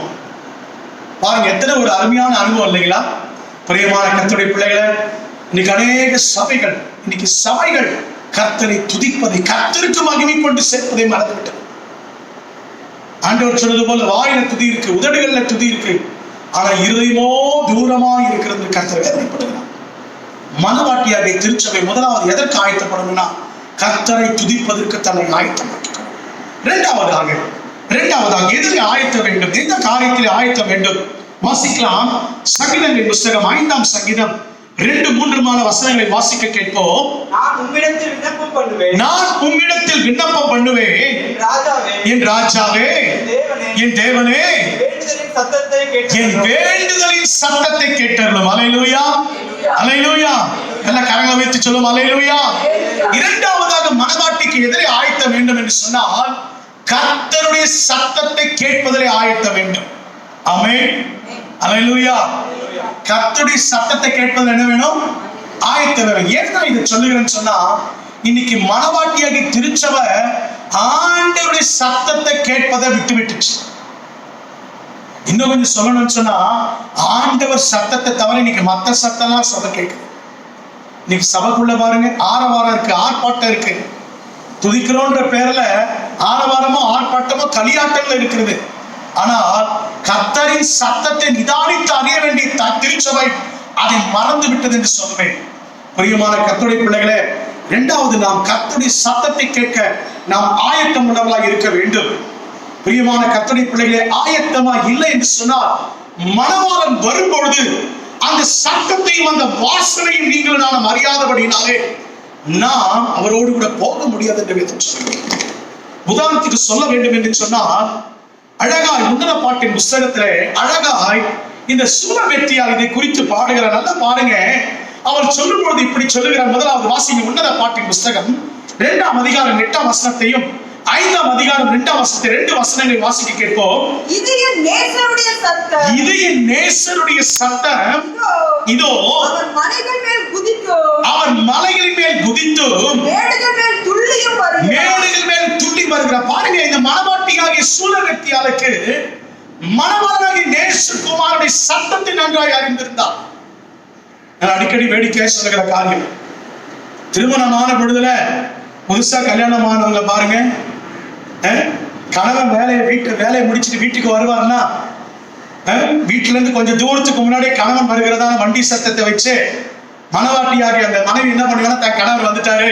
பாருங்க, எத்தனை ஒரு அருமையான அனுபவம் இல்லைங்களா? பிரியமான கர்த்தருடைய பிள்ளைகளை, இன்னைக்கு அநேக சபைகள், இன்னைக்கு சபைகள் கர்த்தரை துதிப்பதை, கர்த்தருக்கு மகிமை கொண்டு சேர்ப்பதை மறந்துவிட்டது. ஆண்டவர் சொன்னது போல வாயில துதி இருக்கு, உதடுகள்ல துதி இருக்கு, ஆனா இருதயமோ தூரமா இருக்கிறது. கர்த்தர் வேதனைப்படுகிறார். மனவாட்டியாக திருச்சபை முதலாவது எதற்கு ஆயத்தப்படணும்னா கர்த்தரை துதிப்பதற்கு தன்னை ஆயத்தப்படுத்தணும். இரண்டாவதாக எதில் ஆயத்த வேண்டும், எந்த காரியத்தில் ஆயத்த வேண்டும்? வாசிக்கலாம். சங்கீதங்களின் புஸ்தகம் 5 சங்கீதம் 2-3 வசனங்களை வாசிக்க கேட்போம். நான் உம்மிடத்தில் விண்ணப்பம் பண்ணுவேன், என் ராஜாவே, என் தேவனே, என் வேண்டுதலின் சத்தத்தை கேட்டருளும். அல்லேலூயா, அல்லேலூயா. எல்லாம் கரங்களை வைத்து சொல்லும் அல்லேலூயா. இரண்டாவதாக மனவாட்டிக்கு எதிரே ஆயத்த வேண்டும் என்று சொன்னால் கர்த்தருடைய சத்தத்தை கேட்பதிலே ஆயத்த வேண்டும். ஆமென், அல்லேலூயா. கர்த்தருடைய சத்தத்தை கேட்பதில் என்ன வேணும்? ஆயத்த வேணும். ஏன்னா இதை சொல்லுகிறேன்னு சொன்னா, இன்னைக்கு மனவாட்டியாகி திருச்சபை ஆண்டவருடைய சத்தத்தை கேட்பதை விட்டுச்சு. இன்னும் கொஞ்சம் சொல்லணும்னு சொன்னா, ஆண்டவர் சத்தத்தை தவிர இன்னைக்கு மற்ற சத்தம்லாம் சொல்ல கேட்குது. இன்னைக்கு சபைக்குள்ள பாருங்க, ஆரவாரம் இருக்கு, ஆர்ப்பாட்டம் இருக்கு. துதிக்கிறோன்ற பேர்ல ஆரவாரமோ ஆர்ப்பாட்டமோ களியாட்டங்கள் இருக்கிறது. ஆனால் கர்த்தரின் சத்தத்தை நிதானித்து அறிய வேண்டிய திருச்சபை அதை மறந்து விட்டது என்று சொல்வேன். பிரியமான கர்த்தருடைய பிள்ளைகளே, இரண்டாவது, நாம் கர்த்தருடைய சத்தத்தை கேட்க நாம் ஆயத்தம் உள்ளவர்களாக இருக்க வேண்டும். பிரியமான கர்த்தருடைய பிள்ளைகளே, ஆயத்தமா இல்லை என்று சொன்னால் மணவாளன் வரும்பொழுது அந்த சத்தத்தையும் அந்த வாசனையும் நீங்கள் நான் அறியாதபடினாலே நாம் அவரோடு கூட போக முடியாது என்று வேதம் சொல்கிறேன். உதாரணத்துக்கு சொல்ல வேண்டும் என்று சொன்னால், அழகாய் முந்தின பாட்டின் புஸ்தகத்திலே அழகாய் இந்த சூரவெற்றியால் இதை குறித்து பாடுகிறார். நல்லா பாருங்க, அவர் சொல்லும் பொழுது இப்படி சொல்லுகிறார். முதலாவது வாசிங்க, உன்னத பாட்டின் புஸ்தகம் 2 அதிகாரம் 8 வசனத்தையும் 5 அதிகாரம் 2 வசனத்தை 2 வசனங்களை வாசிக்க கேட்போம். இது என் நேசருடைய சத்தம், இது என் நேசருடைய சத்தம், இதோ அவர் மலைகள் மேல் குதித்தும், அவர் மலைகளின் மேல் குதித்தும், மேடுகள் மேல் துள்ளியும் வருகிறார். மேடுகள் மேல் துள்ளி வருகிறார். பாருங்க, இந்த மணவாட்டியாகிய சூரவெற்றியாளுக்கு மணவாளனாகிய நேசகுமாரனுடைய சத்தத்தை நன்றாய் அறிந்திருந்தார். நான் அடிக்கடி வேடிக்கை சொல்லுகிற காரியம், திருமணமான பொழுதுல புதுசா கல்யாணமானவங்க பாருங்க, கணவன் வேலையை முடிச்சுட்டு வீட்டுக்கு வருவாருன்னா வீட்டுல இருந்து கொஞ்சம் தூரத்துக்கு முன்னாடி கணவன் வருகிறதா வண்டி சத்தத்தை வச்சு மனவாட்டியாகி அந்த மனைவி என்ன பண்ணுவாங்கன்னா தன் கணவர் வந்துட்டாரு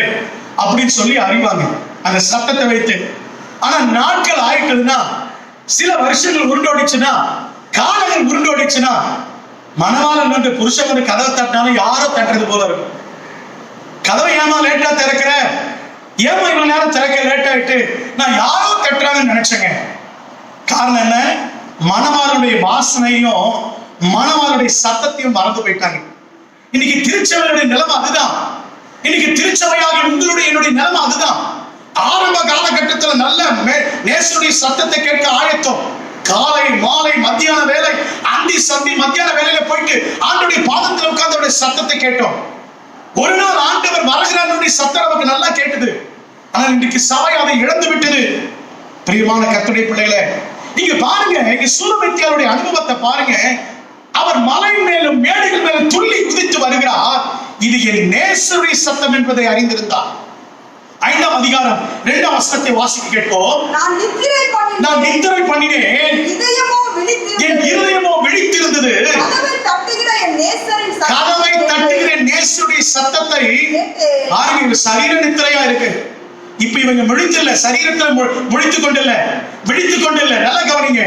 அப்படின்னு சொல்லி அறிவாங்க அந்த சத்தத்தை வைத்து. ஆனா நாட்கள் ஆயிட்டதுன்னா, சில வருஷங்கள் உருண்டோடிச்சுன்னா, காலங்கள் உருண்டோடிச்சுன்னா, மணவாளன் வந்து புருஷன் வந்து கதவை தட்டினாலும் யாரோ தட்டுறது போல இருக்கும். கதவை ஏமா லேட்டா திறக்கிற, ஏமா இவ்வளவு நேரம் திறக்க லேட் ஆயிட்டு, நான் யாரோ தட்டுறாங்கன்னு நினைச்சேங்க. காரணம் என்ன? மணவாளனுடைய வாசனையும் மணவாளுடைய சத்தத்தையும் மறந்து போயிட்டாங்க. இன்னைக்கு திருச்சபையுடைய நிலைமை அதுதான். இன்னைக்கு திருச்சபையாக உங்களுடைய என்னுடைய நிலைமை அதுதான். ஆரம்ப காலகட்டத்தில் நல்ல நேசருடைய சத்தத்தை கேட்க ஆயத்தம். காலை மாலை மத்தியான வேலை அந்தி சந்தி மத்தியான வேலையில போயிட்டு ஆண்டவருடைய பாதத்தில் உட்கார்ந்து அவருடைய சத்தத்தை கேட்டோம். ஒரு நாள் ஆண்டவர் வருகிறாருடைய சத்தம் நமக்கு நல்லா கேட்டது. ஆனால் இன்றைக்கு சபை அதை இழந்து விட்டது. பிரியமான கர்த்தருடைய பிள்ளைகளே, நீங்க பாருங்க, இங்க சூலமித்தியாருடைய அனுபவத்தை பாருங்க. அவர் மலை மேலும் மேடுகள் மேலும் துள்ளி குதித்து வருகிறார். இது என் நேசருடைய சத்தம் என்பதை அறிந்திருந்தார். 5ஆம் அதிகாரம் 2ஆம் வசனத்தை வாசிக்க கேட்போம். நான் நித்திரை பண்ணினேன், என் இருதயமோ விழித்திருந்தது. கதவை தட்டுகிற என் நேசருடைய சத்தத்தை பாருங்க. சரீர நித்திரையா இருக்கு. இப்ப இவங்க முழித்தில்ல, சரீரத்துல முழித்துக் கொண்டில்ல, விழித்துக் கொண்டில்ல. நல்லா கவனிங்க,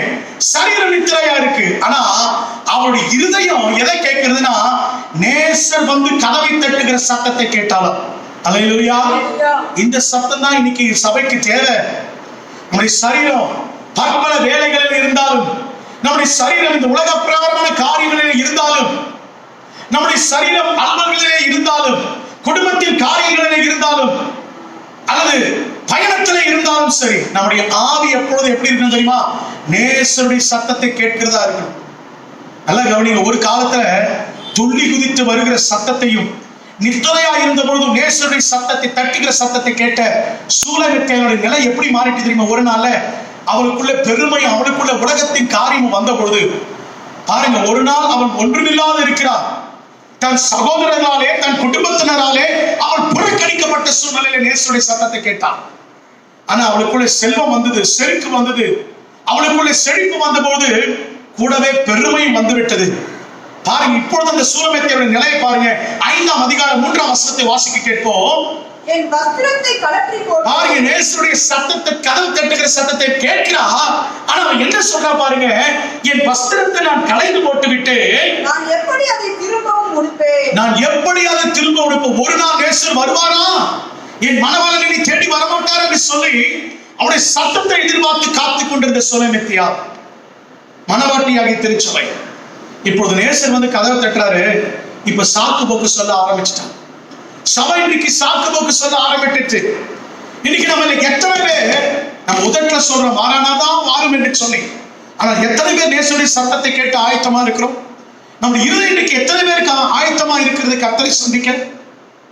சரீர நித்திரையா இருக்கு. ஆனா அவருடைய இருதயம் எதை கேட்கிறதுனா, நேசர் வந்து கதவை தட்டுகிற சத்தத்தை கேட்டாலும். அல்லேலூயா. இந்த சத்தம் தான் இன்னைக்கு சபைக்கு தேவை. நம்முடைய சரீரம் பற்பல வேலைகளில் இருந்தாலும், நம்முடைய சரீரம் இந்த உலக பிரகாரமான காரியங்களில் இருந்தாலும், நம்முடைய சரீரம் அலுவல்களிலே இருந்தாலும், குடும்பத்தின் காரியங்களிலே இருந்தாலும், அல்லது பயணத்திலே இருந்தாலும் சரி, நம்முடைய ஆவி எப்பொழுது எப்படி இருக்கணும் தெரியுமா? நேசருடைய சத்தத்தை கேட்கிறதா இருக்கணும். நல்லா கவனிங்க. ஒரு காலத்துல துள்ளி குதித்து வருகிற சத்தத்தையும், நித்திரையா இருந்த பொழுதும் நேசருடைய சத்தத்தை தட்டுகிற சத்தத்தை கேட்ட சூலமித்தியாருடைய நிலை எப்படி மாறிட்டு தெரியுமா? ஒரு நாள்ல அவளுக்குள்ள பெருமை, அவளுக்குள்ள உலகத்தின் காரியமும் வந்த பொழுது பாருங்க, ஒரு நாள் அவன் ஒன்றுமில்லாத இருக்கிறார். தன் சகோதரனாலே தன் குடும்பத்தினராலே அவள் புறக்கணிக்கப்பட்ட சூழ்நிலையில நேசருடைய சத்தத்தை கேட்டான். ஆனா அவளுக்குள்ள செல்வம் வந்தது, செருக்கு வந்தது, அவளுக்குள்ள செழிப்பு வந்த போது கூடவே பெருமையும் வந்துவிட்டது. பாருங்க, இப்பொழுது அந்த சூலமித்தியாருடைய நிலையை பாருங்க. 5ஆம் அதிகாரம் 3ஆம் வசனத்தை வாசிக்க கேட்போம். என் வஸ்திரத்தை கழற்றி போட்டு, பாருங்க, நேசருடைய சத்தத்தை, கதவு தட்டுகிற சத்தத்தை கேட்கிறா. ஆனா அவன் என்ன சொல்றா பாருங்க, என் வஸ்திரத்தை நான் களைந்து போட்டு விட்டு நான் எப்படி அதை திரும்பவும் உடுப்பேன். ஒரு நாள் நேசர் வருவாரா, என் மணவாளனை தேடி வரமாட்டார் என்று சொல்லி அவருடைய சத்தத்தை எதிர்பார்த்து காத்துக் கொண்டிருந்த சூலமித்தியா மணவாட்டியாகிய திருச்சபை. இப்பொழுது நேசர் வந்து கதவை தட்டுறாரு. இப்ப சாக்கு போக்கு சொல்ல ஆரம்பிச்சுட்டான். சபை இன்னைக்கு சாக்கு போக்கு சொல்ல ஆரம்பிட்டு, இன்னைக்கு நம்ம எத்தனை பேர் நம்ம உதட்டுல சொல்றோம் மாறானாதா வாரும் என்று சொல்லி, ஆனா எத்தனை பேர் நேசருடைய சத்தத்தை கேட்டு ஆயத்தமா இருக்கிறோம்? நம்ம இருதயம் இன்னைக்கு எத்தனை பேருக்கு ஆயத்தமா இருக்கிறது கர்த்தரை சந்திக்க?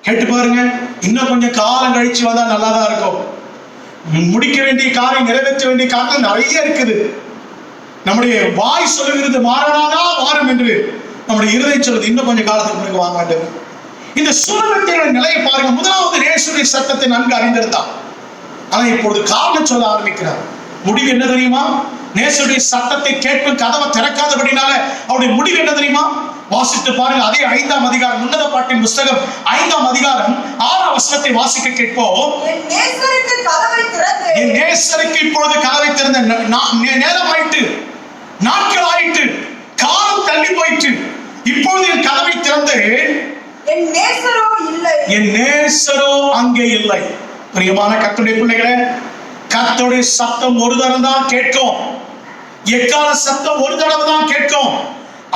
கேட்டு பாருங்க. இன்னும் கொஞ்சம் காலம் கழிச்சு வந்தா நல்லாதான் இருக்கும். முடிக்க வேண்டிய காரியம், நிறைவேற்ற வேண்டிய காரியம் நிறைய இருக்குது. நம்முடைய வாய் சொல்லுகிறது மாறானாதா வாரும் என்று, நம்முடைய இருதயம் சொல்லுது இன்னும் கொஞ்சம் காலத்துக்கு பிறகு வாங்க வேண்டும். இந்த சூலமித்தியாருடைய நிலையை பாருங்க. முதலாவது நேசருடைய சத்தத்தை நன்கு அறிந்திருந்தான். ஆனா இப்பொழுது காரணம் சொல்ல ஆரம்பிக்கிறார். முடிவு என்ன தெரியுமா? நேசருடைய சத்தத்தை கேட்கும் கதவை திறக்காதபடினால அவருடைய முடிவு என்ன தெரியுமா? வாசித்து பாருங்க. அதே 5ஆம் அதிகாரம், உன்னத பாட்டின் புஸ்தகம் 5ஆம் அதிகாரம் 6ஆம் வசனத்தை வாசிக்க கேட்போம். என் நேசருக்கு இப்பொழுது கதவை திறந்த நேரம் ஆயிட்டு, நாட்கள் ஆயிட்டு, காலம் தள்ளி போயிட்டு, இப்பொழுது என் கதவை திறந்து என் நேசரோ அங்கே இல்லை. பிரியமான கர்த்தருடைய பிள்ளைகளே, கர்த்தருடைய சத்தம் ஒரு தடவை தான் கேட்கும். எக்கால சத்தம் ஒரு தடவை தான் கேட்கும்.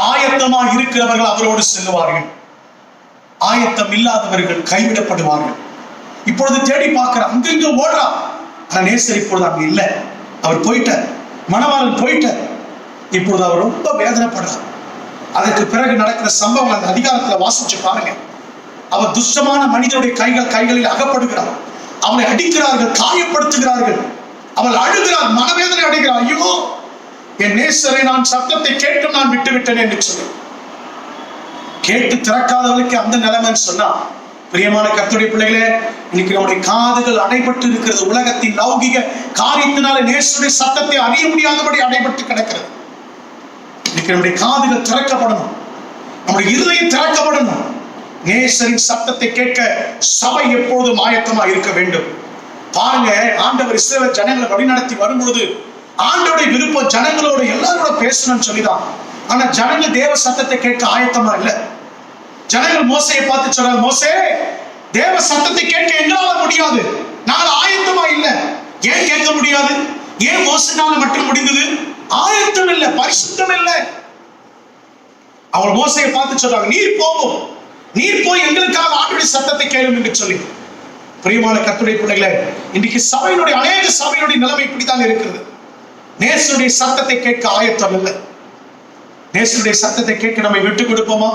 ஆயத்தமா இருக்கிறவர்கள் அவரோடு செல்லுவார்கள், ஆயத்தம் இல்லாதவர்கள் கைவிடப்படுவார்கள். இப்பொழுது தேடி பார்க்கிற, அங்கங்க ஓடுறா. ஆனா நேசர் இப்பொழுது அங்க இல்லை. அவர் போயிட்டார், மணவாளன் போயிட்டார். இப்பொழுது அவர் ரொம்ப வேதனைப்படுறார். அதற்கு பிறகு நடக்கிற சம்பவம் அந்த அதிகாரத்துல வாசிச்சு பாருங்க. அவர் துஷ்டமான மனிதனுடைய கைகளில் அகப்படுகிறார். அவளை அடிக்கிறார்கள், காயப்படுத்துகிறார்கள். அவள் அழுகிறார், மனவேதனை அடைகிறார். ஐயோ, என் நேசரை நான் சத்தத்தை கேட்டும் நான் விட்டு விட்டேன் என்று சொல்லி கேட்டு திறக்காதவளுக்கு அந்த நிலைமைன்னு சொன்னா, பிரியமான கர்த்தருடைய பிள்ளைகளே, இன்னைக்கு நம்முடைய காதுகள் அடைபட்டு இருக்கிறது. உலகத்தின் லௌகிக காரியத்தினால நேசருடைய சத்தத்தை அறிய முடியாதபடி அடைபட்டு கிடக்கிறது. இன்னைக்கு நம்முடைய காதுகள் திறக்கப்படணும், நம்முடைய இருதயம் திறக்கப்படணும். நேசரின் சத்தத்தை கேட்க சபை எப்பொழுதும் ஆயத்தமா இருக்க வேண்டும். பாருங்க, ஆண்டவர் இஸ்ரவேல் ஜனங்களை வழிநடத்தி வரும்பொழுது ஆண்டவருடைய விருப்பம் ஜனங்களோட எல்லாரோட பேசணும்னு சொல்லிதான். ஆனா ஜனங்கள் தேவ சத்தத்தை கேட்க ஆயத்தமா இல்ல. ஜனங்கள் மோசையை பார்த்து சொல்றாங்க, மோசே, தேவ சத்தத்தை கேட்க எங்களால முடியாது, நாங்கள் ஆயத்தமா இல்ல. ஏன் கேட்க முடியாது? ஏன் மோசனால மட்டும் முடிந்தது? ஆயத்தம் இல்ல, பரிசுத்தம் இல்ல. அவர் மோசையை பார்த்து சொல்றாங்க, நீர் போவோம், நீர் போய் எங்களுக்காக ஆண்டவருடைய சத்தத்தை கேளும் என்று சொல்லி. பிரியமான கர்த்தருடைய பிள்ளைகளே, இன்னைக்கு சபையினுடைய அநேக சபையினுடைய நிலைமை இப்படித்தான் இருக்கிறது. நேசருடைய சத்தத்தை கேட்க ஆயத்தம் இல்லை. நேசருடைய சத்தத்தை கேட்க நம்மை விட்டுக் கொடுப்போமா?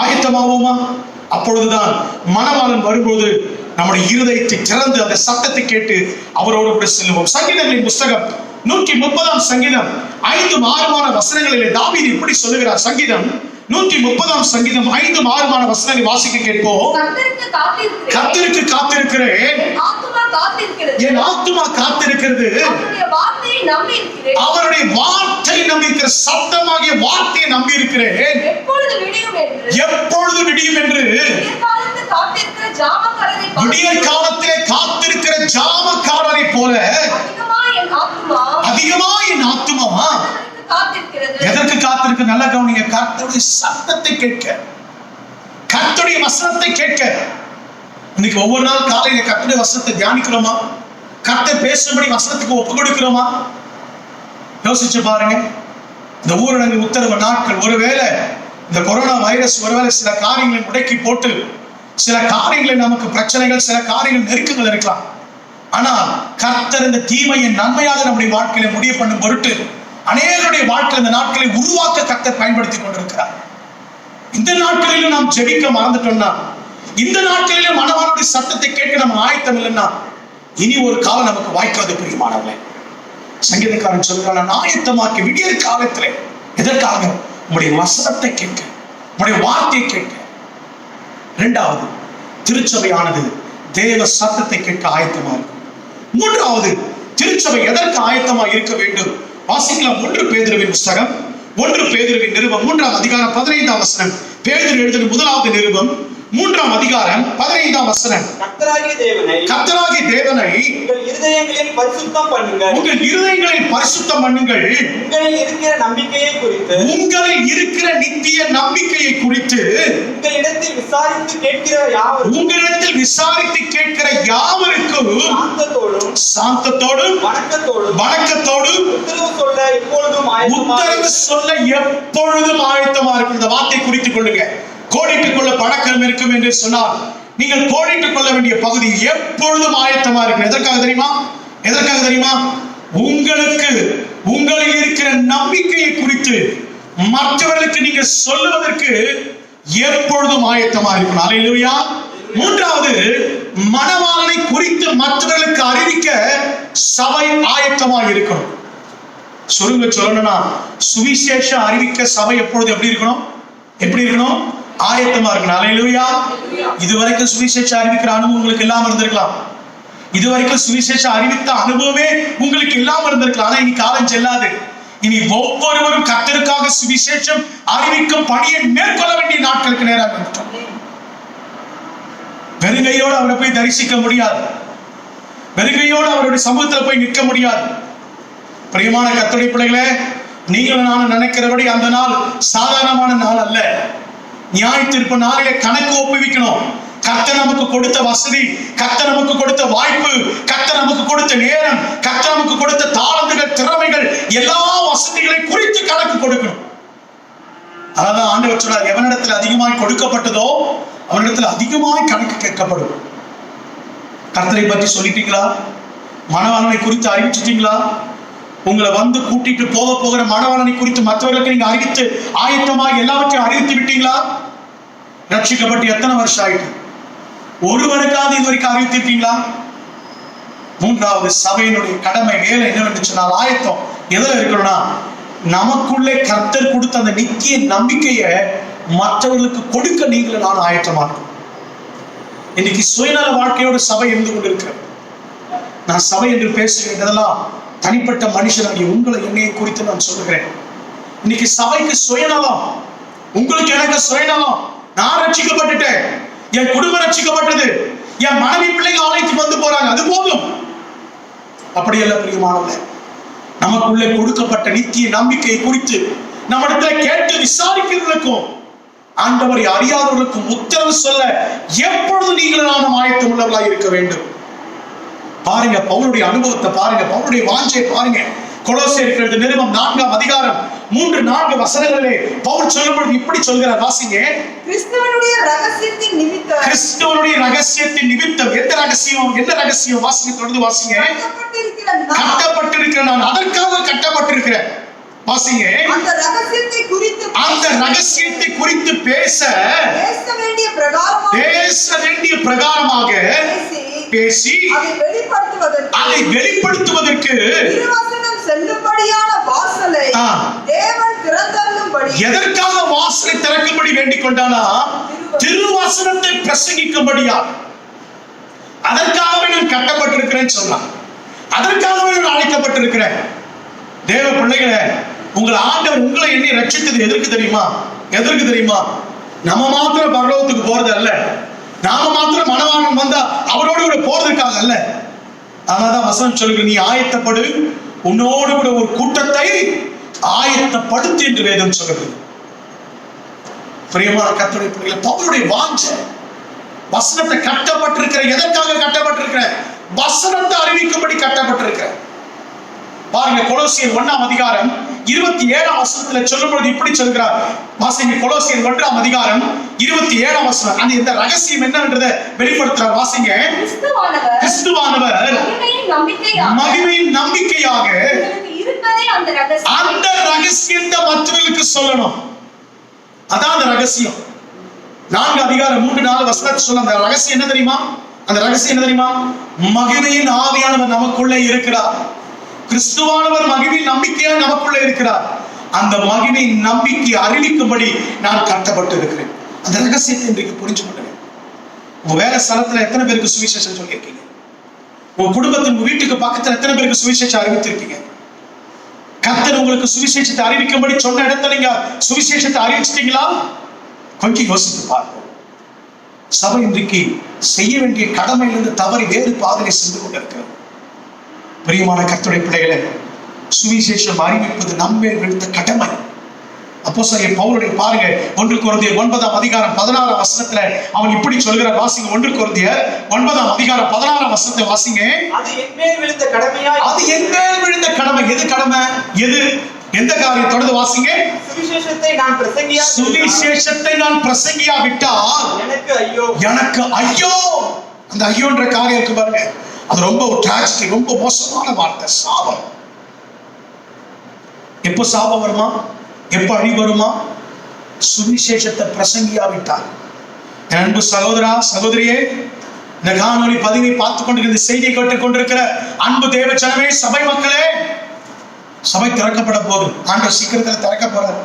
ஆயத்தமாவோமா? அப்பொழுதுதான் மணவாளன் வரும்போது நம்முடைய இருதயத்தை திறந்து அந்த சத்தத்தை கேட்டு அவரோடு கூட செல்லுவோம். சங்கீதங்களின் புஸ்தகம் 130 சங்கீதம் 5-6 வசனங்களிலே தாவீது இப்படி சொல்லுகிறார். சங்கீதம் 130 சங்கீதம் 5-6 வசனங்களை வாசிக்க கேட்போம். கர்த்தருக்கு காத்திருக்கிறேன், என் ஆத்துமா காத்திருக்கிறது, அவருடைய வார்த்தையை நம்பி இருக்கிற, சத்தமாகிய வார்த்தையை நம்பி இருக்கிறேன். எப்பொழுது விடியும் என்று விடியற் காலத்திலே காத்திருக்கிற ஜாமக்காரரை போல அதிகமா என் ஆத்துமா எதற்கு காத்திருக்கு? நல்ல கவனிங்க. கர்த்தருடைய சத்தத்தை கேட்க, கர்த்தருடைய வசனத்தை கேட்க. இன்னைக்கு ஒவ்வொரு நாள் காலையில கர்த்தருடைய வசனத்தை தியானிக்கிறோமா? கர்த்தர் பேசும்படி வசனத்துக்கு ஒப்பு கொடுக்கிறோமா? யோசிச்சு பாருங்க. இந்த ஊரடங்கு உத்தரவு நாட்கள், ஒருவேளை இந்த கொரோனா வைரஸ் ஒருவேளை சில காரியங்களை முடக்கி போட்டு, சில காரியங்களை நமக்கு பிரச்சனைகள், சில காரியங்கள் நெருக்கங்கள் இருக்கலாம். ஆனால் கர்த்தர் இந்த தீமையை நன்மையாக நம்முடைய வாழ்க்கையில முடிவு பண்ணும் பொருட்டு அநேகருடைய வாழ்க்கையில் இந்த நாட்களை உருவாக்க கர்த்தர் பயன்படுத்தி கொண்டிருக்கிறார். இந்த நாட்களிலும் நாம் ஜெபிக்க மறந்துட்டோம்னா, இந்த நாட்களிலும் மனவாளுடைய சத்தத்தை கேட்க நம்ம ஆயத்தம் இல்லைன்னா, இனி ஒரு காலம் நமக்கு வாய்க்காது. பிரியமானவர்களே, சங்கீதக்காரன் சொல்கிறான், நான் ஆயத்தமாக்கி விடியற் காலத்திலே எதற்காக? உங்களுடைய வசனத்தை கேட்க, உங்களுடைய வார்த்தையை கேட்க. இரண்டாவது, திருச்சபையானது தேவ சத்தத்தை கேட்க ஆயத்தமா இருக்கும். மூன்றாவது, திருச்சபை எதற்கு ஆயத்தமா இருக்க வேண்டும்? வாசிக்கலாம். 1 பேதுருவின் புஸ்தகம், 1 பேதுருவின் நிருபம் 3ஆம் அதிகாரம் 15ஆம் வசனம். பேதுரு எழுதின முதலாவது நிருபம் 3ஆம் அதிகாரம் 15ஆம் வசனம். கர்த்தராகிய தேவனை உங்கள் இருதயங்களில் பரிசுத்தம் பண்ணுங்கள், உங்கள் இருதயங்களில் பரிசுத்தம் பண்ணுங்கள், உங்களில் இருக்கிற நம்பிக்கையை குறித்து, உங்களில் இருக்கிற நித்திய நம்பிக்கையை குறித்து, உங்களிடத்தில் விசாரித்து கேட்கிற யாவருக்கும் சாந்தத்தோடும் வணக்கத்தோடும் உத்தரவு சொல்ல எப்பொழுதும் ஆயத்தமா இருக்கும். இந்த வார்த்தை குறித்துக் கொள்ளுங்க. கோடிட்டுக் கொள்ள பழக்கம் இருக்கும் என்று சொன்னால், நீங்கள் கோடிட்டுக் கொள்ள வேண்டிய பகுதி எப்பொழுதும் ஆயத்தமா இருக்கு. எதற்காக தெரியுமா? உங்களுக்கு உங்களில் இருக்கிற நம்பிக்கையை குறித்து மற்றவர்களுக்கு நீங்க சொல்லுவதற்கு எப்பொழுதும் ஆயத்தமா இருக்கணும். அல்லேலூயா. மூன்றாவது, மணவாளனை குறித்து மற்றவர்களுக்கு அறிவிக்க சபை ஆயத்தமா இருக்கணும். சொல்லுங்க, சொல்லணும்னா சுவிசேஷம் அறிவிக்க சபை எப்பொழுது எப்படி இருக்கணும்? ஆயத்தமா இருக்கணும். அல்லேலூயா. இதுவரைக்கும் சுவிசேஷம் அறிவிக்கிற அனுபவம் உங்களுக்கு இல்லாம இருந்திருக்கலாம். இதுவரைக்கும் சுவிசேஷம் அறிவித்த அனுபவமே உங்களுக்கு இல்லாம இருந்திருக்கலாம். ஆனா இனி காலம் செல்லாது. இனி ஒவ்வொருவரும் கர்த்தருக்காக சுவிசேஷம் அறிவிக்கும் பணியை மேற்கொள்ள வேண்டிய நாட்களுக்கு நேராக வந்துட்டோம். வெறுங்கையோடு அவரை போய் தரிசிக்க முடியாது. வெறுங்கையோடு அவருடைய சமூகத்தில் போய் நிற்க முடியாது. பிரியமான கர்த்தருடைய பிள்ளைகளே, நீங்களும் நானும் நினைக்கிறபடி அந்த நாள் சாதாரணமான நாள் அல்ல. நியாய தீர்ப்பு நாளிலே கணக்கு ஒப்புவிக்கணும். கர்த்தர் நமக்கு கொடுத்த வசதி, கர்த்தர் நமக்கு கொடுத்த வாய்ப்பு, கர்த்தர் நமக்கு கொடுத்த நேரம், கர்த்தர் நமக்கு கொடுத்த தாளந்துகள், திறமைகள், எல்லா வசதிகளை குறித்து கணக்கு கொடுக்கணும். அதான் ஆண்டவர் சொன்னார், எவனிடத்தில் அதிகமாய் கொடுக்கப்பட்டதோ அவனிடத்தில் அதிகமாய் கணக்கு கேட்கப்படும். கர்த்தரை பற்றி சொல்லிட்டீங்களா? மணவாளனை குறித்து அறிவிச்சிட்டீங்களா? உங்களை வந்து கூட்டிட்டு போகிற மணவாளனை குறித்து மற்றவர்களுக்கு நீங்க அறிவித்து ஆயத்தமாக எல்லாவற்றையும் அறிவித்து விட்டீங்களா? ரட்சிக்கப்பட்டு எத்தனை வருஷம் ஆயிட்டு? ஒருவருக்காவது இதுவரைக்கும் அறிவித்திருக்கீங்களா? மூன்றாவது, சபையினுடைய கடமை வேலை என்னவென்று சொன்னால் ஆயத்தம். எதுல இருக்கணும்னா, நமக்குள்ளே கர்த்தர் கொடுத்த அந்த நித்திய நம்பிக்கையை மற்றவர்களுக்கு கொடுக்க நீங்களும் நான் ஆயத்தமா இருக்கும். இன்னைக்கு சுயநல வாழ்க்கையோடு சபை இருந்து கொண்டிருக்கிறேன். நான் சபை என்று பேசுகிறதெல்லாம் தனிப்பட்ட மனுஷனாகிய உங்களை என்னையை குறித்து நான் சொல்லுகிறேன். இன்னைக்கு சபைக்கு சுயநலம், உங்களுக்கு எனக்கு சுயநலம். நான் ரட்சிக்கப்பட்டுட்டேன், என் குடும்பம் ரட்சிக்கப்பட்டது, என் மனைவி பிள்ளைங்க ஆலயத்துக்கு வந்து போறாங்க, அது போதும். அப்படி அல்ல பிரியமானவர்களே, நமக்குள்ளே கொடுக்கப்பட்ட நித்திய நம்பிக்கை குறித்து நம்மிடத்துல கேட்டு விசாரிக்கிறவர்களுக்கும் ஆண்டவரை அறியாதவர்களுக்கும் உத்தரவு சொல்ல எப்பொழுது நீங்கள் நானும் ஆயத்தம் உள்ளவர்களாக இருக்க வேண்டும். பாருங்க பவுலுடைய அனுபவத்தை பாருங்க, பவுலுடைய வாஞ்சையை பாருங்க. கொலோசியர் நிருபம் 4ஆம் அதிகாரம் 3-4 வசனங்களிலே பவுல் சொல்லும்போது இப்படி சொல்கிறார், வாசிங்க. கிறிஸ்துவனுடைய ரகசியத்தின் நிமித்தம். கிறிஸ்துவனுடைய ரகசியத்தின் நிமித்தம். எந்த ரகசியம்? என்ன ரகசியம்? வாசிங்க, தொடர்ந்து வாசிங்க. கட்டப்பட்டிருக்கிற நான், அதற்காக கட்டப்பட்டிருக்கிறேன். வாசிங்க. அந்த ரகசியத்தை குறித்து, அந்த ரகசியத்தை குறித்து பேச வேண்டிய பிரகாரமாக பேசி அதை வெளிப்படுத்துவதற்கு செல்லும்படியான வாசலை தேவன் திறந்தருளும்படி. எதற்காக வாசலை திறக்கும்படி வேண்டிக் கொண்டானா? திருவசனத்தை பிரசங்கிக்கும்படியா. அதற்காகவே நான் கட்டப்பட்டிருக்கிறேன்னு சொன்னான். அதற்காகவே நான் அழைக்கப்பட்டிருக்கிறேன். தேவ பிள்ளைகளே, உங்கள் ஆண்டவர் உங்களை எண்ணி ரட்சித்தது எதற்கு தெரியுமா? எதற்கு தெரியுமா? நம்ம மாத்திரம் பரலோகத்துக்கு போறது அல்ல, நாம மாத்திரம் மனவாளன் வந்தா அவரோடு கூட போறதுக்காக அல்ல. அதனாலதான் வசனம் சொல்லுங்க, நீ ஆயத்தப்படு, உன்னோடு கூட ஒரு கூட்டத்தை ஆயத்தப்படுத்து என்று வேதம் சொல்லுது. பிரியமான கர்த்தருடைய பிள்ளைகளே, பவுலுடைய வாஞ்சை வசனத்தை கட்டப்பட்டிருக்கிற. எதற்காக கட்டப்பட்டிருக்கிற? வசனத்தை அறிவிக்கும்படி கட்டப்பட்டிருக்கிற. பாருங்க, கொலோசியர் 1ஆம் அதிகாரம் 27ஆம் வசனத்துல சொல்லும்போது இப்படி சொல்கிறார், வாசிங்க. கொலோசியர் 1ஆம் அதிகாரம் 27ஆம் வசனம் அந்த இந்த ரகசியம் என்னன்றதை வெளிப்படுத்துறார். வாசிங்க. கிறிஸ்துவானவர் மகிமையின் நம்பிக்கையாக அந்த ரகசியத்தை மற்றவர்களுக்கு சொல்லணும். அதான் அந்த ரகசியம். 4 அதிகாரம் 3-4 வசனத்தை சொல்ல அந்த ரகசியம் என்ன தெரியுமா? அந்த ரகசியம் என்ன தெரியுமா? மகிமையின் ஆவியானவர் நமக்குள்ளே இருக்கிறார். கிறிஸ்துவானவர் மகிமையின் நம்பிக்கையா நமக்குள்ள இருக்கிறார். அந்த மகிமையின் நம்பிக்கை அறிவிக்கும்படி நான் கட்டப்பட்டு இருக்கிறேன். அந்த ரகசியத்தை இன்றைக்கு புரிஞ்சு கொள்ளுங்க. உங்க வேலை ஸ்தலத்துல எத்தனை பேருக்கு சுவிசேஷம் சொல்லியிருக்கீங்க? உங்க குடும்பத்தின் உங்க வீட்டுக்கு பக்கத்துல எத்தனை பேருக்கு சுவிசேஷம் அறிவித்திருக்கீங்க? கர்த்தர் உங்களுக்கு சுவிசேஷத்தை அறிவிக்கும்படி சொன்ன இடத்துல நீங்க சுவிசேஷத்தை அறிவிச்சிட்டீங்களா? கொஞ்சம் யோசித்து பார்ப்போம். சபை இன்றைக்கு செய்ய வேண்டிய கடமையிலிருந்து தவறி வேறு பாதையை சென்று கொண்டிருக்கிறது. பிரியமான கர்த்தருடைய பிள்ளைகளே, சுவிசேஷம் அறிவிப்பது நம்மேல் விழுந்த கடமை. அப்போஸ்தலன் பவுலுடைய பாருங்க, 1 கொரிந்தியர் 9ஆம் அதிகாரம் 16ஆம் வசனத்துல அவன் இப்படி சொல்கிறார். வாசிங்க. 1 கொரிந்தியர் 9ஆம் அதிகாரம் 16ஆம் வசனத்தை வாசிங்க. அது என் மேல் விழுந்த கடமையா? அது என் மேல் விழுந்த கடமை. எது கடமை? எது? எந்த காரியம்? தொடர்ந்து வாசிங்க. சுவிசேஷத்தை நான் பிரசங்கியா விட்டால் எனக்கு ஐயோ, எனக்கு ஐயோ. அந்த ஐயோன்ற காரியம் இருக்கு பாருங்க, அது ரொம்ப ஒரு டிராஜடி, ரொம்ப மோசமான வார்த்தை, சாபம். எப்போ சாபம் வருமா? எப்போ அழி வருமா? சுவிசேஷத்தை பிரசங்கியாவிட்டார். என் அன்பு சகோதரா, சகோதரியே, இந்த காணொலி பதிவை பார்த்துக் கொண்டிருக்கிற, செய்தியை கேட்டுக் கொண்டிருக்கிற அன்பு தேவ ஜனமே, சபை மக்களே, சபை திறக்கப்பட போதும். ஆண்டவர் சீக்கிரத்தில் திறக்க போறார்.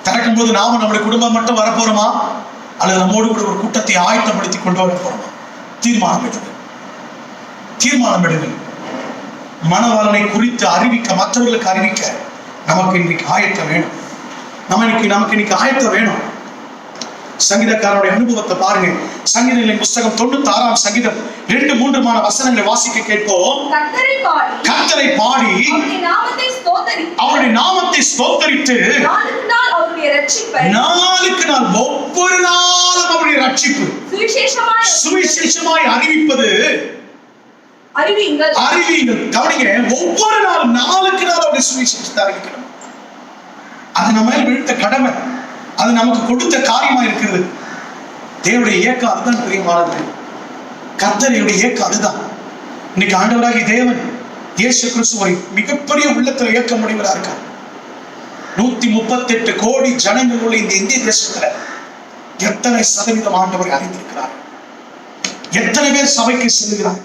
திறக்கும் போது நாம நம்முடைய குடும்பம் மட்டும் வரப்போறோமா, அல்லது நம்மோடு கூட ஒரு கூட்டத்தை ஆயத்தப்படுத்தி கொண்டு வர போறோமா? தீர்மானம் எடுங்க. தீர்மானம் எடுங்க. மணவாளனை குறித்து அறிவிக்க, மற்றவர்களுக்கு அறிவிக்க நமக்கு இன்றைக்கு ஆயத்தம் வேணும். நமக்கு இன்னைக்கு ஆயத்தம் வேணும். சங்கீதக்காரனுடைய அனுபவத்தை பாருங்க. சங்கீதங்களின் புஸ்தகம் 96ஆம் சங்கீதம் 2-3 வசனங்களை வாசிக்க கேட்போம். கர்த்தரை பாடி அவருடைய நாமத்தை ஸ்தோத்தரித்து நாளுக்கு நாள் ஒவ்வொரு நாளும் அவருடைய ரட்சிப்பு சுவிசேஷமாய் அறிவிப்பது அறிவியுங்கள். கவனிங்க, ஒவ்வொரு நாளும் நாளுக்கு நாள் அவருடைய சுவிசேஷத்தை அறிவிக்கணும். அது நம்ம விழுத்த கடமை, அது நமக்கு கொடுத்த காரியமா இருக்கிறது. தேவனுடைய இயக்கம் அதுதான் பிரியமானது. கர்த்தருடைய இயக்கம் அதுதான். இன்னைக்கு ஆண்டவராகிய தேவன் இயேசு கிறிஸ்துவை மிகப்பெரிய உள்ளத்துல இயக்க முடிவதா இருக்கார். 138 கோடி ஜனங்கள் உள்ள இந்த இந்திய தேசத்துல எத்தனை சதவீதம் ஆண்டவரை அறிந்திருக்கிறார்? எத்தனை பேர் சபைக்கு செல்கிறார்?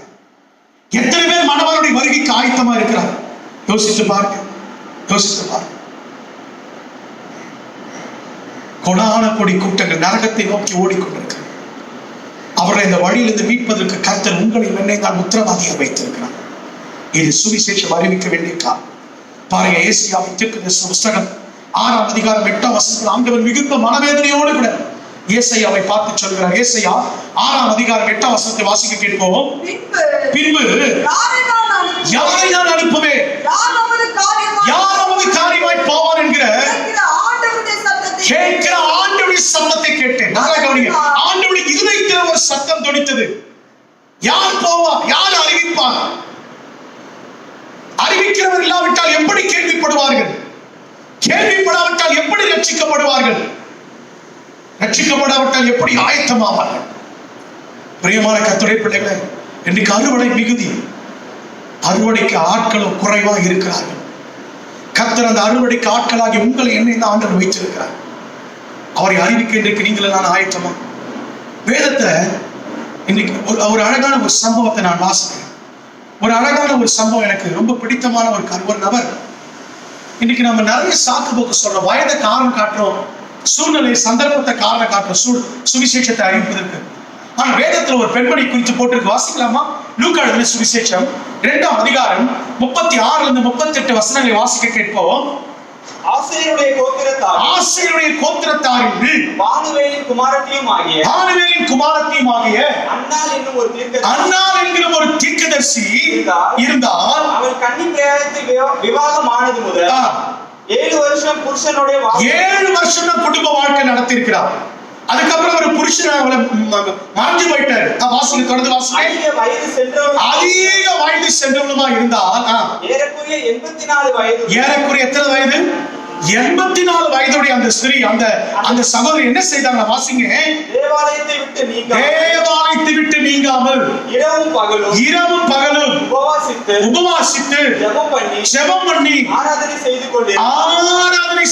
எத்தனை பேர் மணவாளனுடைய வருகைக்கு ஆயத்தமா இருக்கிறார்? யோசித்து பாருங்க, யோசித்து பாருங்க. கொடான கொடி கூட்டங்கள் நரகத்தை நோக்கி ஓடிக்கொண்டிருக்கிறார். அவர்களை இந்த வழியிலிருந்து மீட்பதற்கு கர்த்தர் உங்களை என்னை தான் உத்தரவாதியாக வைத்திருக்கிறார். இது சுவிசேஷம் அறிவிக்க வேண்டிய காலம். பாருங்க, ஏசாயாவின் தீர்க்கதரிசன புஸ்தகம் 6ஆம் அதிகாரம் 8ஆம் வசனத்தில் ஆண்டவர் மிகுந்த மனவேதனையோடு கூட ஏசாயாவை பார்த்து சொல்கிறார். ஏசாயா 6ஆம் அதிகாரம் 8ஆம் வசனத்தை வாசிக்க கேட்போம். பின்பு யாரை நான் அனுப்புவேன், யார் நமது காரியமாய் போவார் என்கிற கேட்கிற ஆண்டவருடைய சத்தத்தை கேட்டேன். நல்லா கவனிங்க, ஆண்டவருடைய இருதயத்தில் ஒரு சத்தம் தொனித்தது. யார் போவார், யார் அறிவிப்பார்? அறிவிக்கிறவர் இல்லாவிட்டால் எப்படி கேள்விப்படுவார்கள்? கேள்விப்படாவிட்டால் எப்படி ரட்சிக்கப்படுவார்கள்? ரட்சிக்கப்படாவிட்டால் எப்படி ஆயத்தமாவார்கள்? பிரியமான கர்த்தருடைய பிள்ளைகளே, இன்றைக்கு அறுவடை மிகுதி, அறுவடைக்கு ஆட்களும் குறைவா இருக்கிறார்கள். கர்த்தர் அந்த அறுவடைக்கு ஆட்களாகி உங்களை என்ன இந்த ஆண்டவர் வைத்திருக்கிறார். அவரை அறிவிக்க இன்றைக்கு நீங்கள் நான் ஆயத்தமா? வேதத்துல இன்னைக்கு ஒரு அழகான ஒரு சம்பவத்தை நான் வாசிக்கிறேன். ஒரு அழகான ஒரு சம்பவம், எனக்கு ரொம்ப பிடித்தமான ஒரு நபர். இன்னைக்கு நம்ம நிறைய சாக்கு போக்கு சொல்றோம், வயதை காரணம் காட்டுறோம், சூழ்நிலை சந்தர்ப்பத்தை காரணம் காட்டுறோம் சுவிசேஷத்தை அறிவிப்பதற்கு. ஆனா வேதத்துல ஒரு பெண்மணி குறித்து போட்டிருக்கு, வாசிக்கலாமா? லூக்கா எழுதின சுவிசேஷம் 2ஆம் அதிகாரம் 36 38 வசனங்களை வாசிக்க கேட்போம். ஆசேருடைய கோத்திரத்தாரில் பானுவேலின் குமாரத்தியும் ஆகிய அன்னாள் என்கிற ஒரு தீர்க்கதரிசி இருந்தால், அவள் கன்னி பிராயத்தில் விவாகம் ஆனது முதல் 7 வருஷம் புருஷனுடைய 7 வருஷம் குடும்ப வாழ்க்கை நடத்தியிருக்கிறார். அதுக்கப்புறம் ஒரு புருஷன் மறைஞ்சு போயிட்டாரு. வாசிங்க, தொடர்ந்து வாசிங்க. அதிக வயது சென்றவளுமா இருந்தால் ஏறக்குறைய 84 வயது. ஏறக்குறைய எத்தனை வயது? 84 வயதுடைய அந்த ஸ்திரீ, அந்த சகோதரி என்ன செய்தாங்க? வாசிங்க. தேவாலயத்தை விட்டு நீங்காமல் இரவும் பகலும் உபவாசித்து ஜெபம் பண்ணி ஆராதனை